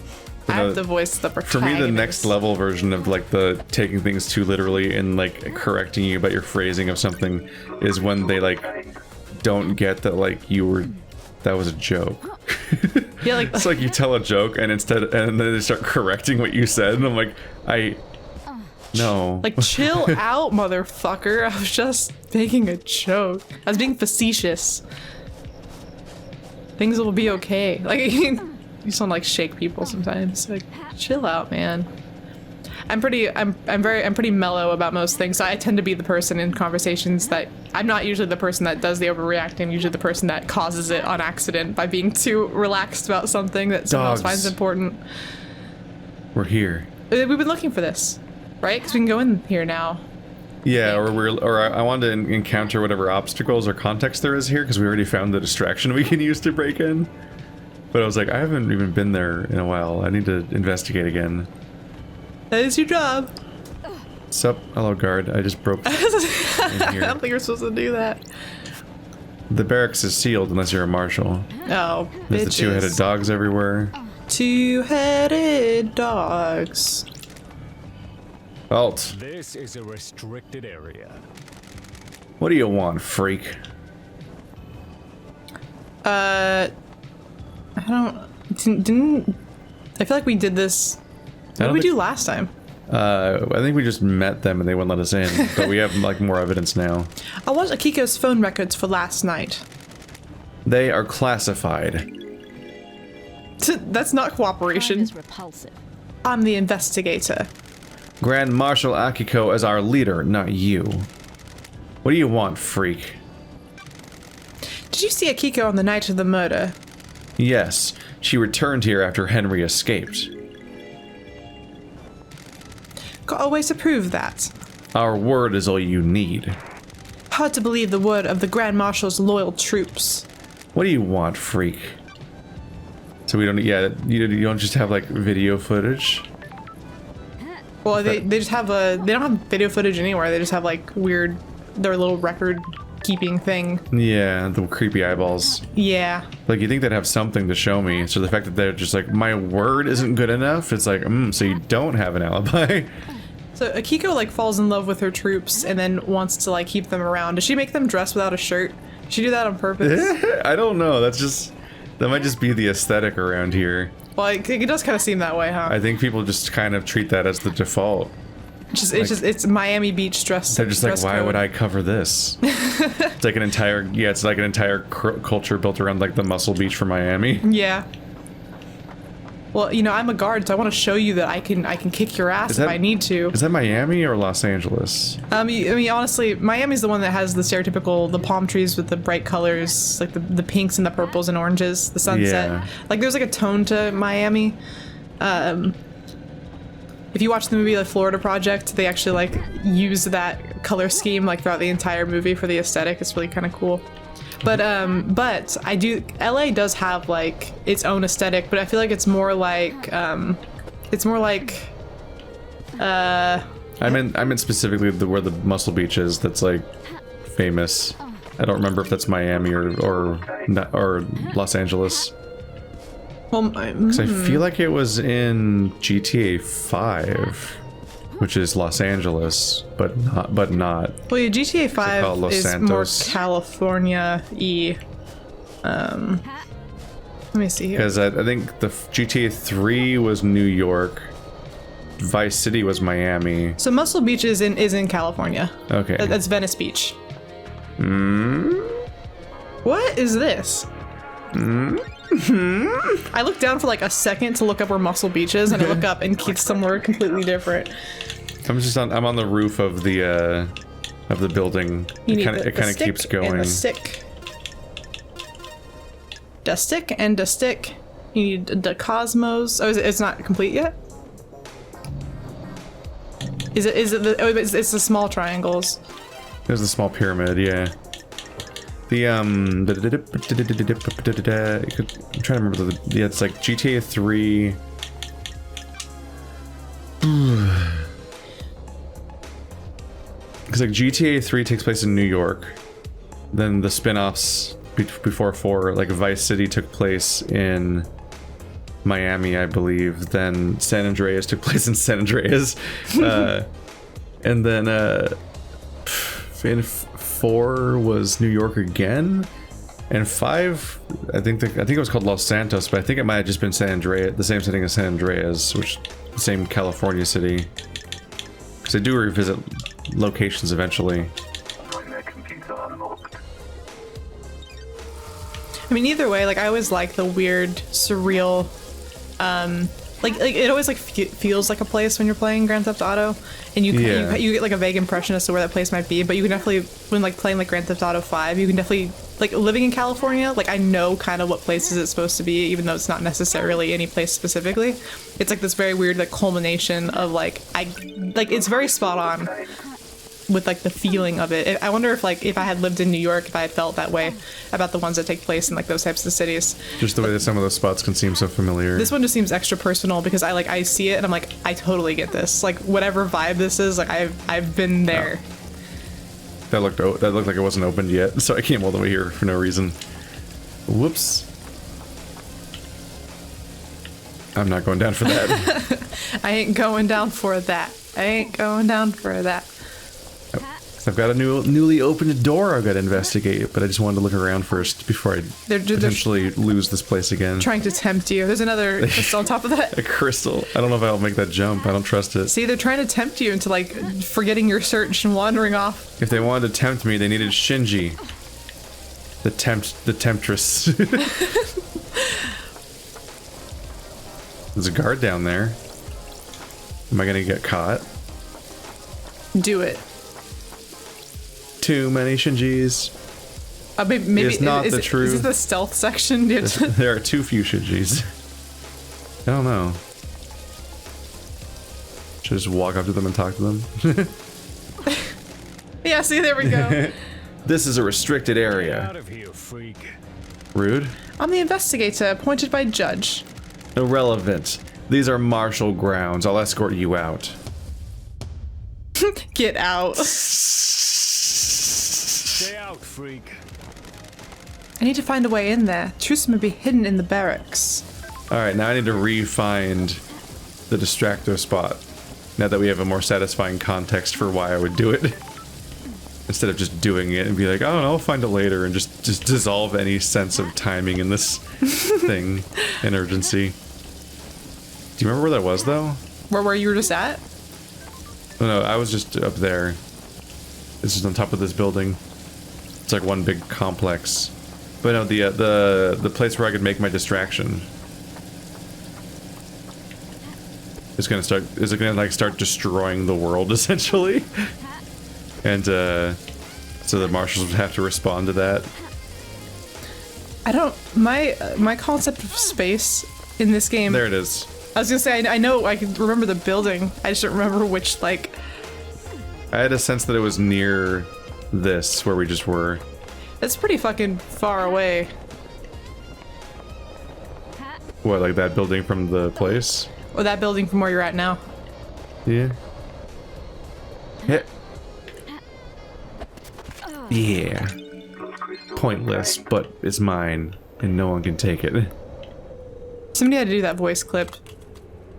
I have to voice the For protagonist. me, the next level version of like the taking things too literally and like correcting you about your phrasing of something is when they like don't get that like that was a joke. Yeah, like It's like you tell a joke and then they start correcting what you said and I'm like, no. like chill out, motherfucker. I was just making a joke. I was being facetious. Things will be okay. Like you sound like shake people sometimes. Like chill out, man. I'm pretty mellow about most things. I tend to be the person in conversations that I'm not usually the person that does the overreacting. I'm usually the person that causes it on accident by being too relaxed about something that someone else Dogs. finds important. We're here. We've been looking for this, right? Because we can go in here now. Yeah, or I wanted to encounter whatever obstacles or context there is here because we already found the distraction we can use to break in. But I was like, I haven't even been there in a while. I need to investigate again. That is your job. Sup? Hello, guard. I just broke in I here. don't think you're supposed to do that. The barracks is sealed unless you're a marshal. Oh, There's the two-headed dogs everywhere. Two-headed dogs. Alt. This is a restricted area. What do you want, freak? I didn't I feel like we did this. What did we do last time? I think we just met them and they wouldn't let us in, but we have like more evidence now. I watched Akiko's phone records for last night. They are classified. That's not Crime cooperation. is repulsive. I'm the investigator. Grand Marshal Akiko is our leader, not you. What do you want, freak? Did you see Akiko on the night of the murder? Yes, she returned here after Henry escaped. Got a way to prove that. Our word is all you need. Hard to believe the word of the Grand Marshal's loyal troops. What do you want, freak? So we don't, yeah, you don't just have like video footage? Well, they just have they don't have video footage anywhere. They just have like weird, their little record keeping thing. Yeah, the creepy eyeballs. Yeah. Like, you think they'd have something to show me, so the fact that they're just like, my word isn't good enough, it's like, so you don't have an alibi. So Akiko like falls in love with her troops and then wants to like keep them around. Does she make them dress without a shirt? Does she do that on purpose? I don't know, that might just be the aesthetic around here. Well, it does kind of seem that way, huh? I think people just kind of treat that as the default. It's Miami Beach dress. They're just like, dress why code. would I cover this? It's like an entire culture built around like the Muscle Beach for Miami. Yeah. Well, you know, I'm a guard, so I want to show you that I can kick your ass if I need to. Is that Miami or Los Angeles? I mean, honestly, Miami's the one that has the stereotypical, the palm trees with the bright colors, like the pinks and the purples and oranges, the sunset. Yeah. Like, there's like a tone to Miami. If you watch the movie The Florida Project, they actually like use that color scheme like throughout the entire movie for the aesthetic. It's really kind of cool. But LA does have like its own aesthetic, but I feel like it's more like I meant specifically where the Muscle Beach is. That's like famous. I don't remember if that's Miami or Los Angeles. Well, Because I feel like it was in GTA 5, which is Los Angeles, but not. Well, yeah, GTA 5 Los is Santos? more California-y. Let me see here. Because I think the GTA 3 was New York, Vice City was Miami. So Muscle Beach is in California. Okay. That's Venice Beach. What is this? I look down for like a second to look up where Muscle Beach is, and I look up and it's somewhere completely different. I'm on the roof of the building. You need It kind of stick keeps going. And the stick. The stick and the stick. You need the cosmos. Oh, it's not complete yet? Is it the, oh, it's the small triangles. There's the small pyramid, yeah. The I'm trying to remember it's like GTA 3. Because like GTA 3 takes place in New York, then the spin-offs before 4, like Vice City took place in Miami, I believe. Then San Andreas took place in San Andreas, and then in 4 was New York again, and 5 I think it was called Los Santos, but I think it might have just been San Andreas, the same setting as San Andreas, which the same California city. Because I do revisit locations eventually. I mean, either way, like I always like the weird, surreal, like it always like feels like a place when you're playing Grand Theft Auto, and you get like a vague impression as to where that place might be. But you can definitely, when like playing like Grand Theft Auto 5, you can definitely like living in California. Like I know kind of what places it's supposed to be, even though it's not necessarily any place specifically. It's like this very weird like culmination of like it's very spot on. with like the feeling of it. I wonder if like if I had lived in New York, if I had felt that way about the ones that take place in like those types of cities. Just the way that some of those spots can seem so familiar. This one just seems extra personal because I see it and I'm like, I totally get this. Like whatever vibe this is, like I've been there. That looked like it wasn't opened yet, so I came all the way here for no reason. Whoops. I'm not going down for that. I ain't going down for that. I ain't going down for that. I've got a newly opened door I've got to investigate, but I just wanted to look around first before I potentially lose this place again. Trying to tempt you. There's another crystal on top of that. A crystal. I don't know if I'll make that jump. I don't trust it. See, they're trying to tempt you into like forgetting your search and wandering off. If they wanted to tempt me, they needed Shinji. The temptress. There's a guard down there. Am I gonna get caught? Do it. Too many Shinjis. Maybe it's not the truth. Is it the stealth section? There are too few Shinjis. I don't know. Should I just walk up to them and talk to them? Yeah, see, there we go. This is a restricted Get area. out of here, freak. Rude. I'm the investigator appointed by Judge. Irrelevant. These are martial grounds. I'll escort you out. Get out. Stay out, freak. I need to find a way in there. Truce may be hidden in the barracks. Alright, now I need to re-find the distractor spot. Now that we have a more satisfying context for why I would do it. Instead of just doing it and be like, oh, I'll find it later, and just dissolve any sense of timing in this thing and urgency. Do you remember where that was, though? Where you were just at? Oh, no, I was just up there. This is on top of this building. It's like one big complex. But no, the place where I could make my distraction is gonna start. Is it gonna like start destroying the world essentially? And so the marshals would have to respond to that. I don't. My concept of space in this game. There it is. I was gonna say I know I can remember the building. I just don't remember which like. I had a sense that it was near this where we just were. That's pretty fucking far away. What, like that building from the place? Or that building from where you're at now. Yeah. Yeah. Pointless, but it's mine, and no one can take it. Somebody had to do that voice clip.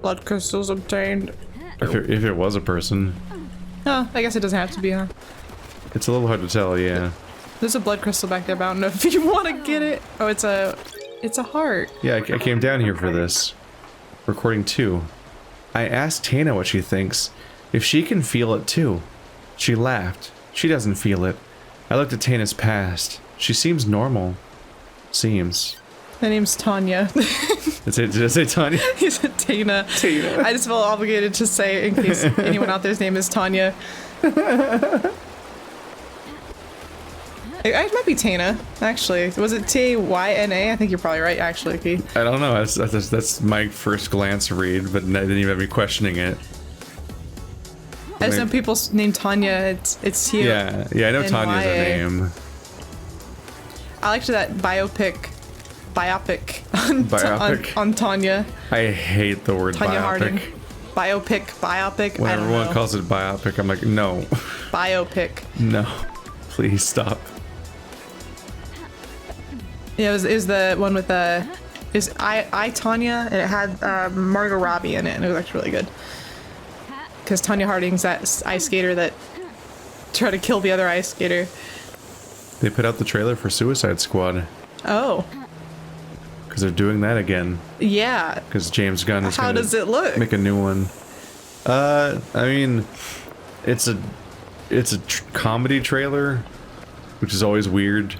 Blood crystals obtained. If it was a person. Oh, I guess it doesn't have to be, huh? It's a little hard to tell, yeah. There's a blood crystal back there, but I don't know if you want to get it. Oh, it's a heart. Yeah, I came down here for this. Recording 2. I asked Tanya what she thinks. If she can feel it too. She laughed. She doesn't feel it. I looked at Tanya's past. She seems normal. Seems. My name's Tanya. Did I say Tanya? He said Tana. Tana. I just felt obligated to say in case anyone out there's name is Tanya. It might be Tana, actually. Was it T-A-Y-N-A? I think you're probably right, actually, Key. I don't know. That's my first glance read, but I didn't even have me questioning it. I just know people named Tanya. It's T. Yeah, I know Tanya's her N-Y-A. name. I liked that biopic Biopic. on Tanya. I hate the word Tanya biopic. Harding. Biopic. When I don't everyone know. calls it biopic, I'm like, no. Biopic. No. Please stop. Yeah, it was the one with is I Tanya, and it had Margot Robbie in it, and it was actually really good. Because Tanya Harding's that ice skater that tried to kill the other ice skater. They put out the trailer for Suicide Squad. Oh. Because they're doing that again. Yeah. Because James Gunn is How going does it look? to make a new one. I mean, it's a comedy trailer, which is always weird.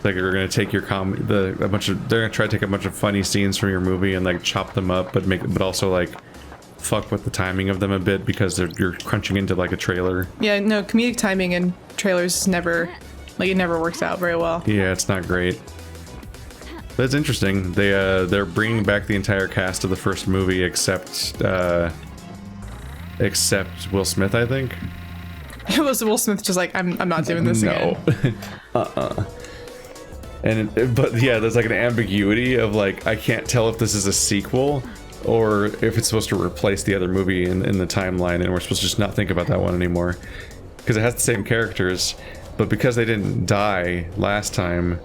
Like they're gonna take your they're gonna try to take a bunch of funny scenes from your movie and like chop them up, but also like fuck with the timing of them a bit because you're crunching into like a trailer. Yeah, no, comedic timing in trailers never works out very well. Yeah, it's not great. But it's interesting. They're bringing back the entire cast of the first movie except Will Smith, I think. It was Will Smith just like, I'm not doing this again. But yeah, there's like an ambiguity of like, I can't tell if this is a sequel or if it's supposed to replace the other movie in the timeline, and we're supposed to just not think about that one anymore. Because it has the same characters, but because they didn't die last time,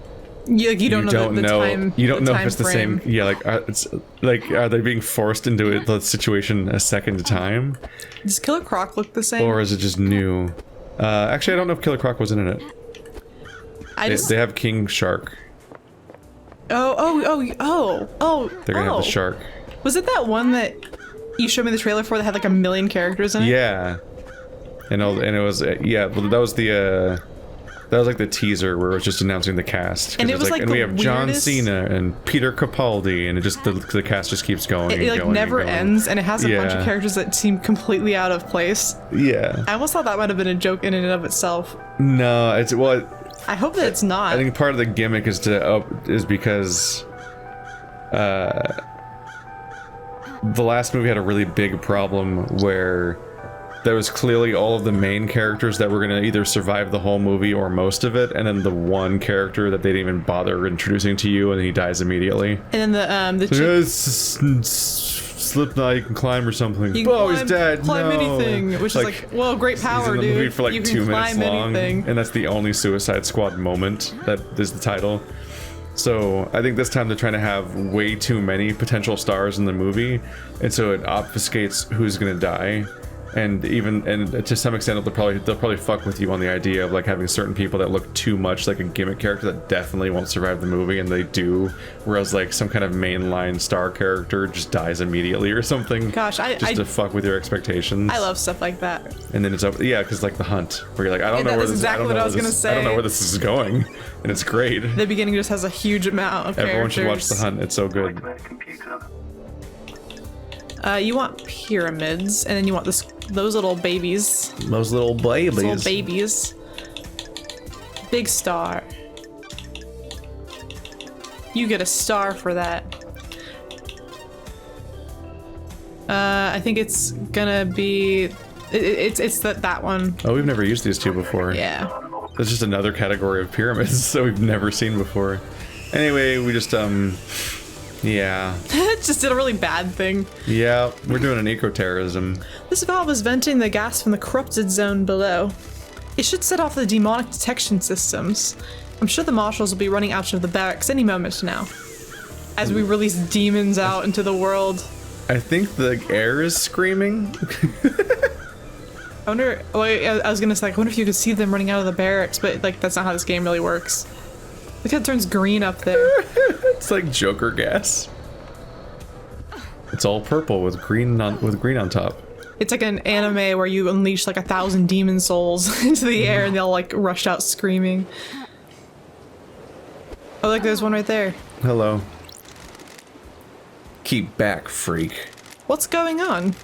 you don't know the time. You don't know if it's the frame. same. Yeah, are they being forced into the situation a second time? Does Killer Croc look the same? Or is it just new? Actually, I don't know if Killer Croc wasn't in it. They have King Shark. Oh. They're gonna have the shark. Was it that one that you showed me the trailer for that had like 1 million characters in it? Yeah. And it was that was like the teaser where it was just announcing the cast. And it was like and the we have John weirdest... Cena and Peter Capaldi, and it just the cast just keeps going. It like going never and going. ends, and it has a bunch of characters that seem completely out of place. Yeah. I almost thought that might have been a joke in and of itself. No, it's I hope that it's not. I think part of the gimmick is because the last movie had a really big problem where there was clearly all of the main characters that were going to either survive the whole movie or most of it, and then the one character that they didn't even bother introducing to you, and he dies immediately. And then the Slipknot, you can climb or something. He's dead. Climb no. anything, which is like, well, great power, he's in the movie for like you 2 can minutes climb long, anything. and that's the only Suicide Squad moment that is the title. So I think this time they're trying to have way too many potential stars in the movie, and so it obfuscates who's gonna die. And to some extent they'll probably fuck with you on the idea of like having certain people that look too much like a gimmick character that definitely won't survive the movie, and they do, whereas like some kind of mainline star character just dies immediately or something. Gosh, to fuck with your expectations. I love stuff like that. And then it's over, yeah, because like The Hunt, where you're like, I don't know where this. I don't know where this is going, and it's great. The beginning just has a huge amount of Everyone characters. should watch The Hunt. It's so good. You want pyramids, and then you want those little babies. Those little babies. Those little babies. Big star. You get a star for that. I think it's gonna be... It's that one. Oh, we've never used these two before. Yeah. That's just another category of pyramids that we've never seen before. Anyway, we just, yeah. Just did a really bad thing. Yeah, we're doing an ecoterrorism. This valve is venting the gas from the corrupted zone below. It should set off the demonic detection systems. I'm sure the marshals will be running out of the barracks any moment now, as we release demons out into the world. I think the air is screaming. I wonder, I was gonna say, I wonder if you could see them running out of the barracks, but like that's not how this game really works. Look how it turns green up there. It's like Joker gas. It's all purple with green on top. It's like an anime where you unleash like 1,000 demon souls into the air and they all like rush out screaming. Oh look, there's one right there. Hello. Keep back, freak. What's going on?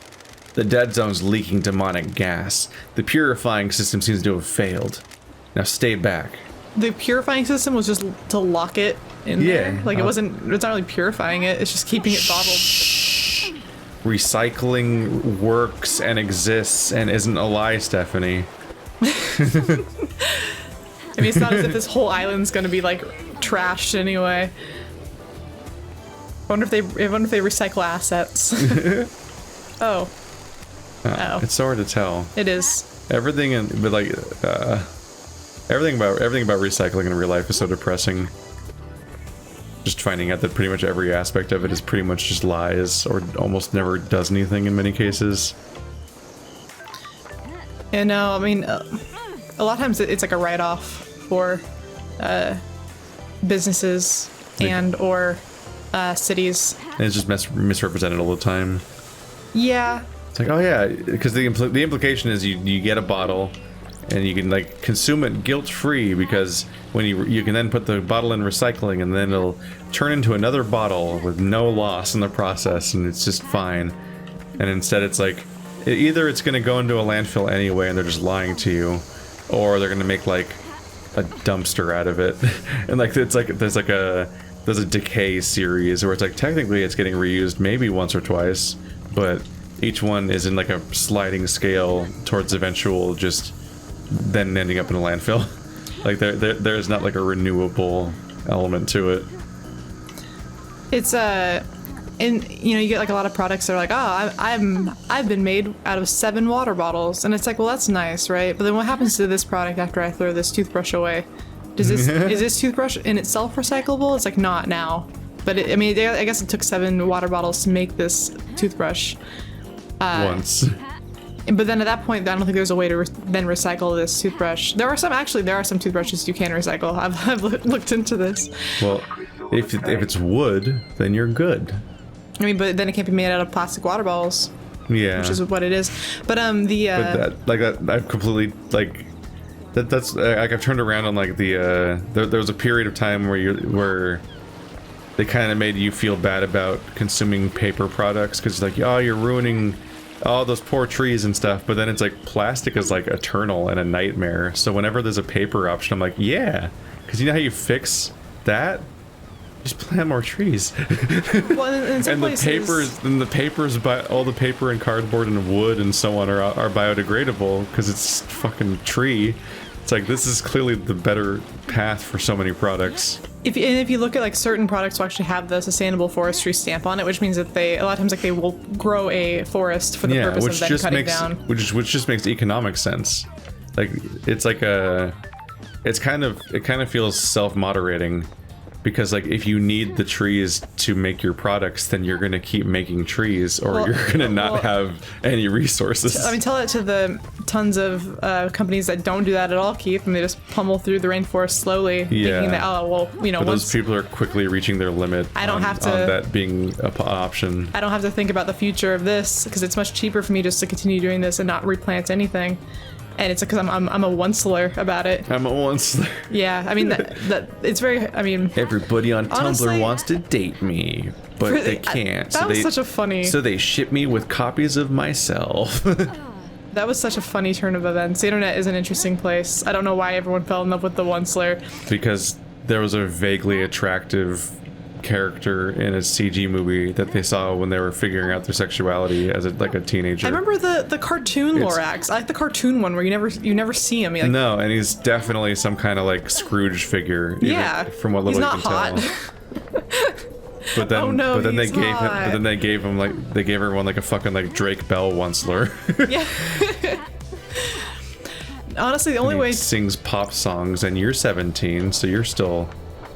The dead zone's leaking demonic gas. The purifying system seems to have failed. Now stay back. The purifying system was just to lock it in there. Like it's not really purifying it, it's just keeping it bottled. Recycling works and exists and isn't a lie, Stephanie. I mean, it's not as if this whole island's gonna be like trashed anyway. I wonder if they recycle assets. Oh. It's so hard to tell. It is. Everything about recycling in real life is so depressing. Just finding out that pretty much every aspect of it is pretty much just lies, or almost never does anything in many cases. Yeah, no, I mean, a lot of times it's like a write-off for businesses and or cities. And it's just misrepresented all the time. Yeah. It's like, oh yeah, because the implication is you get a bottle and you can like consume it guilt-free, because when you can then put the bottle in recycling and then it'll turn into another bottle with no loss in the process, and it's just fine. And instead it's like either it's going to go into a landfill anyway and they're just lying to you, or they're going to make like a dumpster out of it. And like it's like there's a decay series where it's like technically it's getting reused maybe once or twice, but each one is in like a sliding scale towards eventual just then ending up in a landfill. Like there's not like a renewable element to it. It's and you know, you get like a lot of products that are like, oh, I've been made out of 7 water bottles, and it's like, well, that's nice, right? But then what happens to this product after I throw this toothbrush away? Is this toothbrush in itself recyclable? It's like not now, but I mean, I guess it took 7 water bottles to make this toothbrush. Once. But then at that point, I don't think there's a way to then recycle this toothbrush. There are some toothbrushes you can recycle. I've looked into this. Well, if it's wood, then you're good. I mean, but then it can't be made out of plastic water bottles. Yeah. Which is what it is. But But that I've completely like. That's like I've turned around on like the there was a period of time where they kind of made you feel bad about consuming paper products because like, oh, you're ruining all those poor trees and stuff. But then it's like plastic is like eternal and a nightmare. So whenever there's a paper option, I'm like, yeah, because you know how you fix that? Just plant more trees. Well, in some places, the papers, all the paper and cardboard and wood and so on are biodegradable because it's fucking tree. It's like, this is clearly the better path for so many products. if you look at like certain products will actually have the sustainable forestry stamp on it, which means that a lot of times like they will grow a forest for the purpose of then cutting down. Which just makes economic sense. Like it's like it kind of feels self-moderating. Because, like, if you need the trees to make your products, then you're going to keep making trees, or you're going to not have any resources. I mean, tell it to the tons of companies that don't do that at all, Keith, and they just pummel through the rainforest slowly, thinking that, oh, well, you know, but those people are quickly reaching their limit on that being an option. I don't have to think about the future of this, because it's much cheaper for me just to continue doing this and not replant anything. And it's because I'm a onceler about it. I'm a onceler. Yeah, I mean that it's very. I mean, everybody on honestly, Tumblr wants to date me, but they can't. That was such a funny. So they ship me with copies of myself. That was such a funny turn of events. The internet is an interesting place. I don't know why everyone fell in love with the onceler. Because there was a vaguely attractive character in a CG movie that they saw when they were figuring out their sexuality as a teenager. I remember the cartoon Lorax. I like the cartoon one where you never see him. No, and he's definitely some kind of like Scrooge figure. Yeah, from what little you can tell. But then they gave everyone like a fucking like Drake Bell onceler. Yeah. Honestly, the only way sings pop songs, and you're 17, so you're still.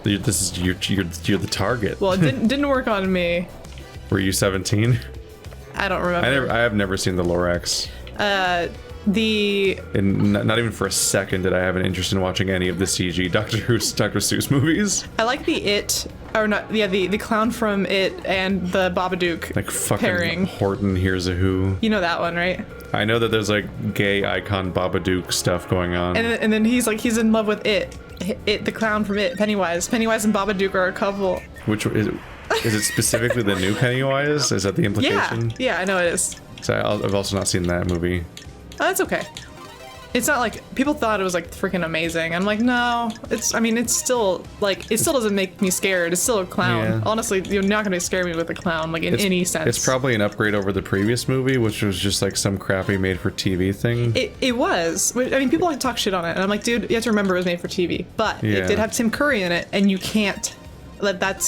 You're the target. Well, it didn't work on me. Were you 17? I don't remember. I have never seen the Lorax. And not even for a second did I have an interest in watching any of the CG Dr. Seuss movies. I like the clown from It and the Babadook like fucking pairing. Horton Hears a Who. You know that one, right? I know that there's like gay icon Babadook stuff going on. And then he's in love with It, the clown from It, Pennywise. Pennywise and Babadook are a couple. Which is it specifically the new Pennywise? Is that the implication? Yeah, I know it is. So I've also not seen that movie. Oh, that's okay. It's not like people thought it was like freaking amazing. I'm like, no, it's still like it still doesn't make me scared. It's still a clown. Yeah. Honestly, you're not gonna scare me with a clown like in any sense. It's probably an upgrade over the previous movie, which was just like some crappy made-for-TV thing. It was. I mean, people like to talk shit on it, and I'm like, dude, you have to remember it was made for TV, but it did have Tim Curry in it, and you can't.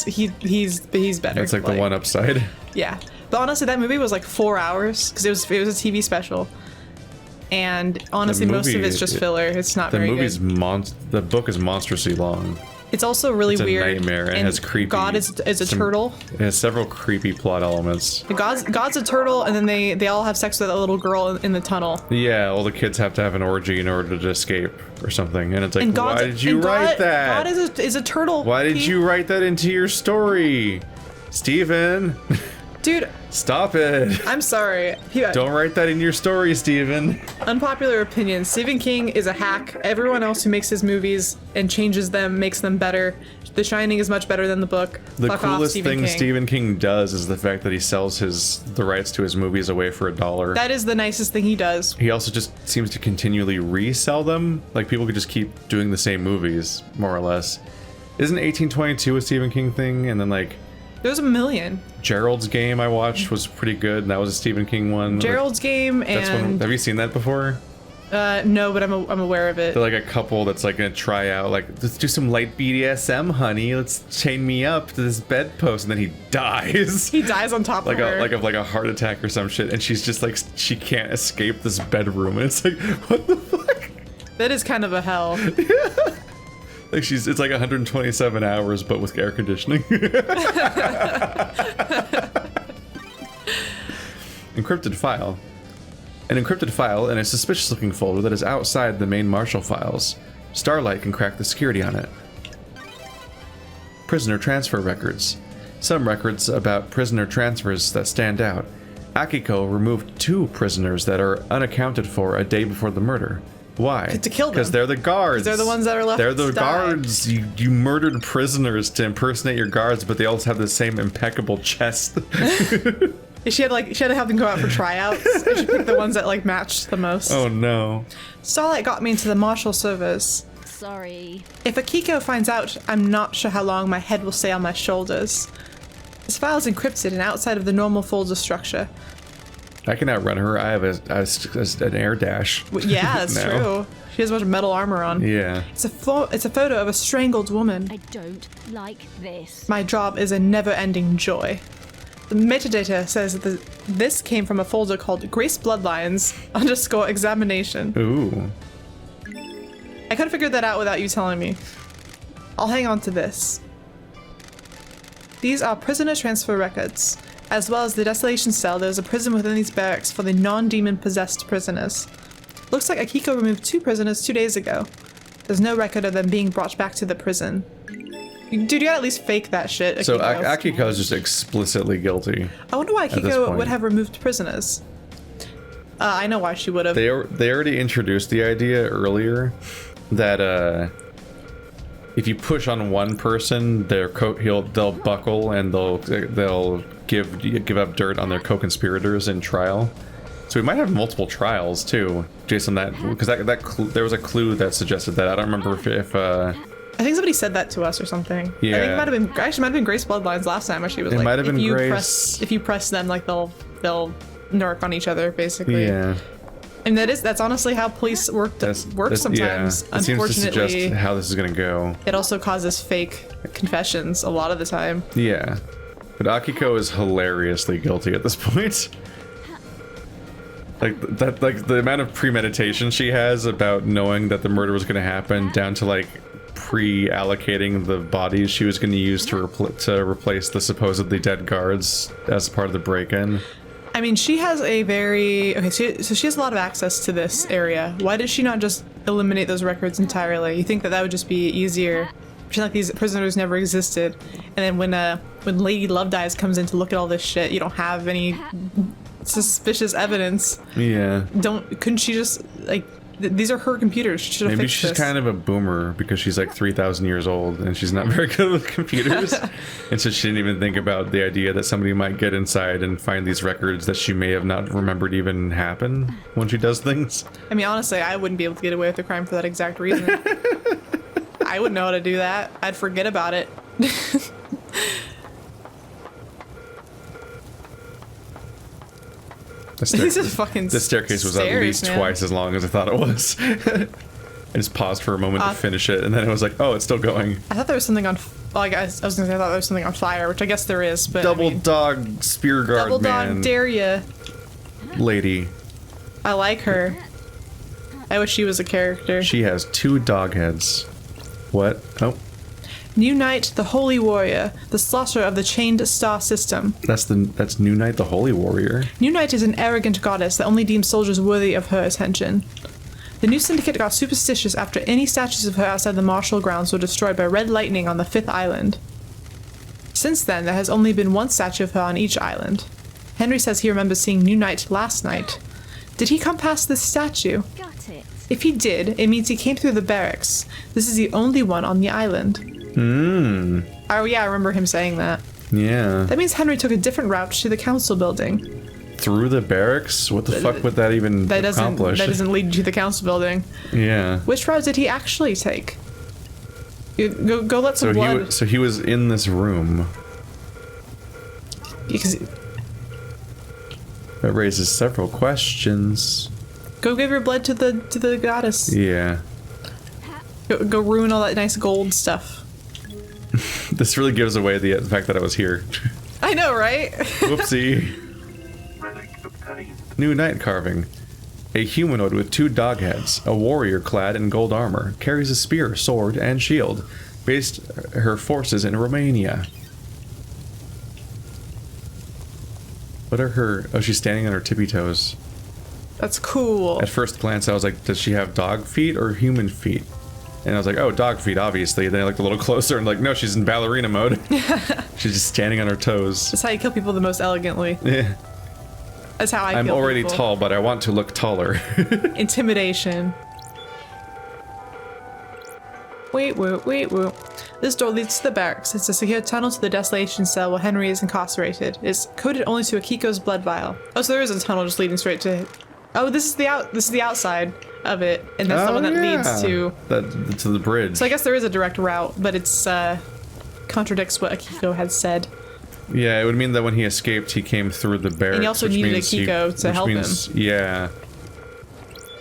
He's better. It's like the one upside. Yeah, but honestly, that movie was like 4 hours because it was a TV special. And honestly, most of it's just filler. It's not very good. The book is monstrously long. It's also really weird. It's a nightmare and has creepy. God is a turtle. It has several creepy plot elements. God's a turtle, and then they all have sex with that little girl in the tunnel. Yeah, all the kids have to have an orgy in order to escape or something. And it's like, why did you write that? God is a turtle. Why did you write that into your story, Steven? Dude, stop it. I'm sorry. Don't write that in your story, Steven. Unpopular opinion. Stephen King is a hack. Everyone else who makes his movies and changes them makes them better. The Shining is much better than the book. The coolest thing Stephen King does is the fact that he sells the rights to his movies away for $1. That is the nicest thing he does. He also just seems to continually resell them. Like, people could just keep doing the same movies, more or less. Isn't 1822 a Stephen King thing? And then, like... There's a million. Gerald's Game I watched was pretty good, and that was a Stephen King one. Gerald's Game and... have you seen that before? No, but I'm aware of it. They're like a couple that's like gonna try out, like, let's do some light BDSM, honey. Let's chain me up to this bedpost, and then he dies. He dies on top like of her. like a heart attack or some shit, and she's just like, she can't escape this bedroom, and it's like, what the fuck? That is kind of a hell. Like it's like 127 hours, but with air conditioning. Encrypted file. An encrypted file in a suspicious-looking folder that is outside the main Marshall files. Starlight can crack the security on it. Prisoner transfer records. Some records about prisoner transfers that stand out. Akiko removed 2 prisoners that are unaccounted for a day before the murder. Why? To kill them. Because they're the guards. They're the ones that are left They're the to die. guards. You murdered prisoners to impersonate your guards, but they also have the same impeccable chest. She had to have them go out for tryouts, and she picked the ones that like matched the most. Oh no. Starlight got me into the Marshall servers. Sorry. If Akiko finds out, I'm not sure how long my head will stay on my shoulders. This file is encrypted and outside of the normal folder structure. I can outrun her. I have an air dash. Yeah, that's now. true. She has a bunch of metal armor on. Yeah. It's a photo of a strangled woman. I don't like this. My job is a never-ending joy. The metadata says that this came from a folder called Grace Bloodlines _ examination. Ooh. I could have figured that out without you telling me. I'll hang on to this. These are prisoner transfer records. As well as the desolation cell, there's a prison within these barracks for the non-demon possessed prisoners. Looks like Akiko removed 2 prisoners 2 days ago. There's no record of them being brought back to the prison. Dude, you gotta at least fake that shit, Akiko. So Akiko is just explicitly guilty. I wonder why at this Akiko point. would have removed prisoners. I know why she would have. They already introduced the idea earlier that if you push on one person, they'll buckle and they'll give up dirt on their co-conspirators in trial. So we might have multiple trials too, Jason. Because there was a clue that suggested that. I don't remember if I think somebody said that to us or something. Yeah. I think it might have been Grace Bloodlines last time, where she was It like, might have been if Grace. you press them, like they'll nerk on each other, basically. Yeah. And that's honestly how police work sometimes. Yeah. It seems to Unfortunately, suggest how this is gonna go. it also causes fake confessions a lot of the time. Yeah. But Akiko is hilariously guilty at this point. Like the amount of premeditation she has about knowing that the murder was gonna happen, down to like pre-allocating the bodies she was going to use to replace the supposedly dead guards as part of the break-in. I mean, she has a very... Okay, so she has a lot of access to this area. Why did she not just eliminate those records entirely? You think that would just be easier? Pretend like these prisoners never existed. And then when Lady Love Dies comes in to look at all this shit, you don't have any suspicious evidence. Yeah. Couldn't she just, like... These are her computers. She should have Maybe fixed she's this. kind of a boomer because she's like 3,000 years old and she's not very good with computers. And so she didn't even think about the idea that somebody might get inside and find these records that she may have not remembered even happen when she does things. I mean, honestly, I wouldn't be able to get away with the crime for that exact reason. I wouldn't know how to do that. I'd forget about it. These are fucking The staircase was at stairs, least man. twice as long as I thought it was. I just paused for a moment to finish it, and then it was like, oh, it's still going. I thought there was something on... Well, I was gonna say I thought there was something on fire, which I guess there is, but Double I mean, dog spear guard double man. dog dare ya. Lady. I like her. I wish she was a character. She has 2 dog heads. What? Oh, New Knight, the Holy Warrior, the slaughterer of the Chained Star System. that's New Knight, the Holy Warrior. New Knight is an arrogant goddess that only deems soldiers worthy of her attention. The new syndicate got superstitious after any statues of her outside the Marshall grounds were destroyed by red lightning on the 5th island. Since then, there has only been 1 statue of her on each island. Henry says he remembers seeing New Knight last night. Did he come past this statue? Got it. If he did, it means he came through the barracks. This is the only one on the island. Oh yeah, I remember him saying that. Yeah. That means Henry took a different route to the council building. Through the barracks? What the fuck would that even accomplish? That doesn't lead you to the council building. Yeah. Which route did he actually take? Go let some blood. So he was in this room. Because That raises several questions. Go give your blood to the goddess. Yeah. Go ruin all that nice gold stuff. This really gives away the fact that I was here. I know, right? Whoopsie. New night carving. A humanoid with 2 dog heads, a warrior clad in gold armor, carries a spear, sword, and shield. Based her forces in Romania. What are her... Oh, she's standing on her tippy toes. That's cool. At first glance, I was like, does she have dog feet or human feet? And I was like, oh, dog feet, obviously. Then I looked a little closer and like, no, she's in ballerina mode. She's just standing on her toes. That's how you kill people the most elegantly. Yeah. That's how I I'm kill already people. tall, but I want to look taller. Intimidation. Wait. This door leads to the barracks. It's a secure tunnel to the desolation cell where Henry is incarcerated. It's coded only to Akiko's blood vial. Oh, so there is a tunnel just leading straight to... Oh, this is the outside of it, and that's the one that leads to the bridge. So I guess there is a direct route, but it's contradicts what Akiko had said. Yeah, it would mean that when he escaped, he came through the barracks. And he also needed Akiko to help him. Yeah,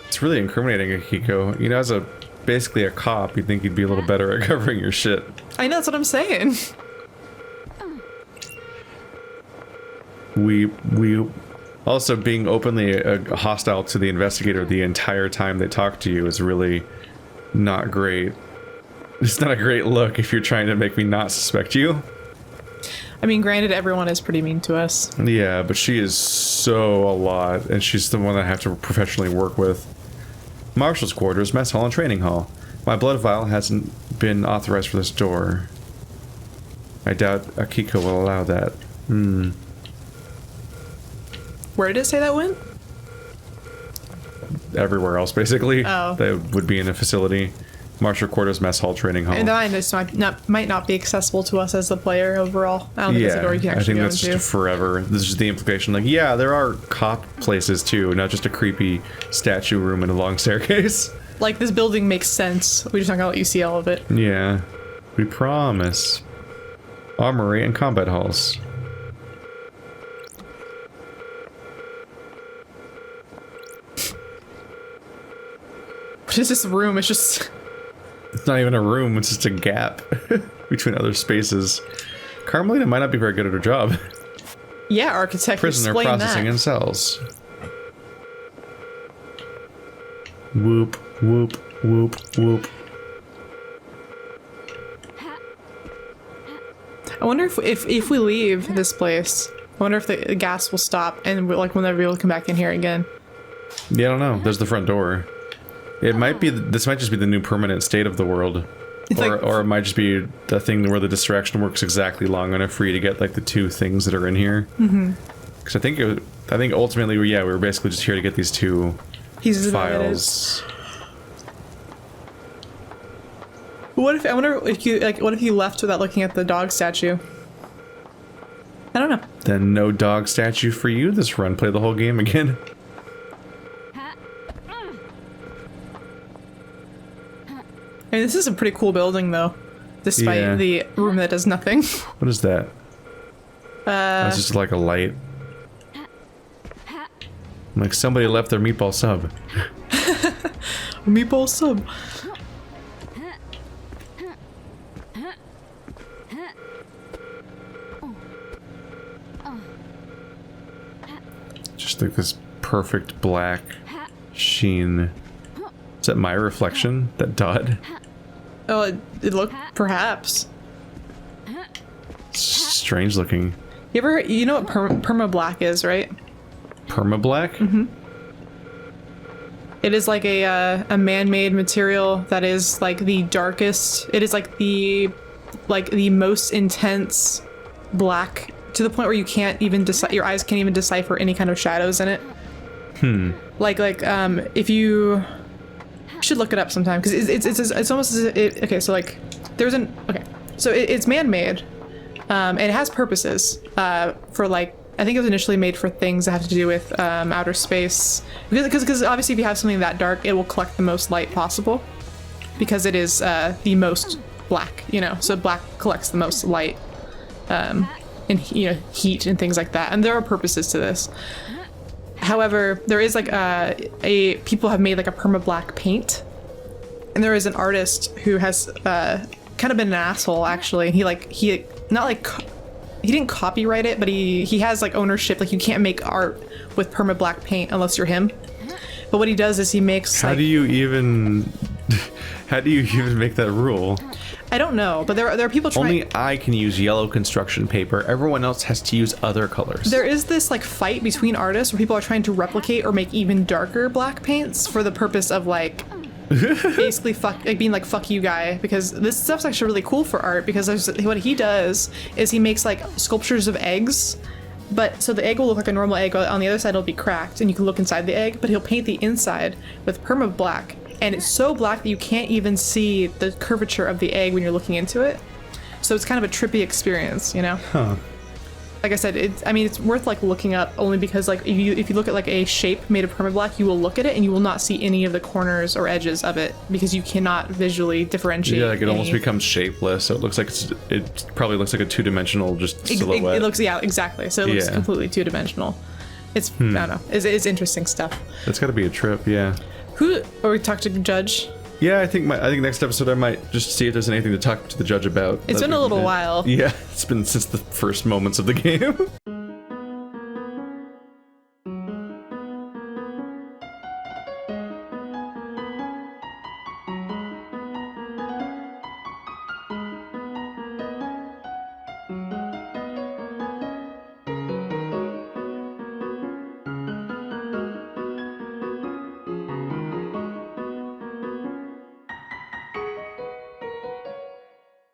it's really incriminating, Akiko. You know, as basically a cop, you'd think you'd be a little better at covering your shit. I know, that's what I'm saying. We also, being openly hostile to the investigator the entire time they talk to you is really not great. It's not a great look if you're trying to make me not suspect you. I mean, granted, everyone is pretty mean to us. Yeah, but she is so a lot, and she's the one that I have to professionally work with. Marshal's quarters, mess hall, and training hall. My blood vial hasn't been authorized for this door. I doubt Akiko will allow that. Where did it say that went? Everywhere else, basically. Oh. That would be in a facility. Marshal quarters, mess hall, training hall. And that just might not be accessible to us as the player overall. I don't think it's a door you can actually go into. I think that's just forever. This is the implication. Like, yeah, there are cop places too, not just a creepy statue room and a long staircase. Like, this building makes sense. We're just not gonna let you see all of it. Yeah. We promise. Armory and combat halls. What is this room? It's just... It's not even a room, it's just a gap between other spaces. Carmelita might not be very good at her job. Yeah, architect, Prisoner explain processing that. in cells. Whoop, whoop, whoop, whoop. I wonder if we leave this place, I wonder if the gas will stop and we'll never be able to come back in here again. Yeah, I don't know. There's the front door. It might be, this might just be the new permanent state of the world. Or it might just be the thing where the distraction works exactly long enough for you to get like the 2 things that are in here. Because I think ultimately, we were basically just here to get these 2 files. What if you left without looking at the dog statue? I don't know. Then no dog statue for you this run. Play the whole game again. I mean, this is a pretty cool building, though, despite the room that does nothing. What is that? That's just like a light. Like somebody left their meatball sub. Meatball sub. Just like this perfect black sheen. Is that my reflection? That dot? Oh, it looked, perhaps. Strange looking. You know what perma black is, right? Perma black? Mm-hmm. It is like a man-made material that is like the darkest. It is like the most intense black to the point where you can't even your eyes can't even decipher any kind of shadows in it. Like if you should look it up sometime because it's almost as if okay, so like there's so it's man-made. It has purposes for like I think it was initially made for things that have to do with outer space because obviously if you have something that dark it will collect the most light possible because it is the most black, so black collects the most light and heat and things like that, and there are purposes to this. However, there is like people have made like a perma black paint, and there is an artist who has kind of been an asshole actually. He didn't copyright it, but he has like ownership. Like you can't make art with perma black paint unless you're him. But what he does is he makes. How do you even make that rule? I don't know, but there are people trying. Only I can use yellow construction paper. Everyone else has to use other colors. There is this like fight between artists where people are trying to replicate or make even darker black paints for the purpose of like basically being like fuck you guy, because this stuff's actually really cool for art, because what he does is he makes like sculptures of eggs. But so the egg will look like a normal egg. On the other side, it'll be cracked, and you can look inside the egg. But he'll paint the inside with perma black, and it's so black that you can't even see the curvature of the egg when you're looking into it. So it's kind of a trippy experience, you know. Huh. Like I said, it's worth like looking up, only because like if you look at like a shape made of perma black, you will look at it and you will not see any of the corners or edges of it, because you cannot visually differentiate. Yeah, like it almost becomes shapeless, so it looks like it probably looks like a two-dimensional just silhouette. It looks, yeah, exactly. So it looks completely two-dimensional. It's I don't know. It's interesting stuff. That's got to be a trip, yeah. Or we talk to the judge. Yeah, I think next episode I might just see if there's anything to talk to the judge about. It's been a little while. Yeah, it's been since the first moments of the game.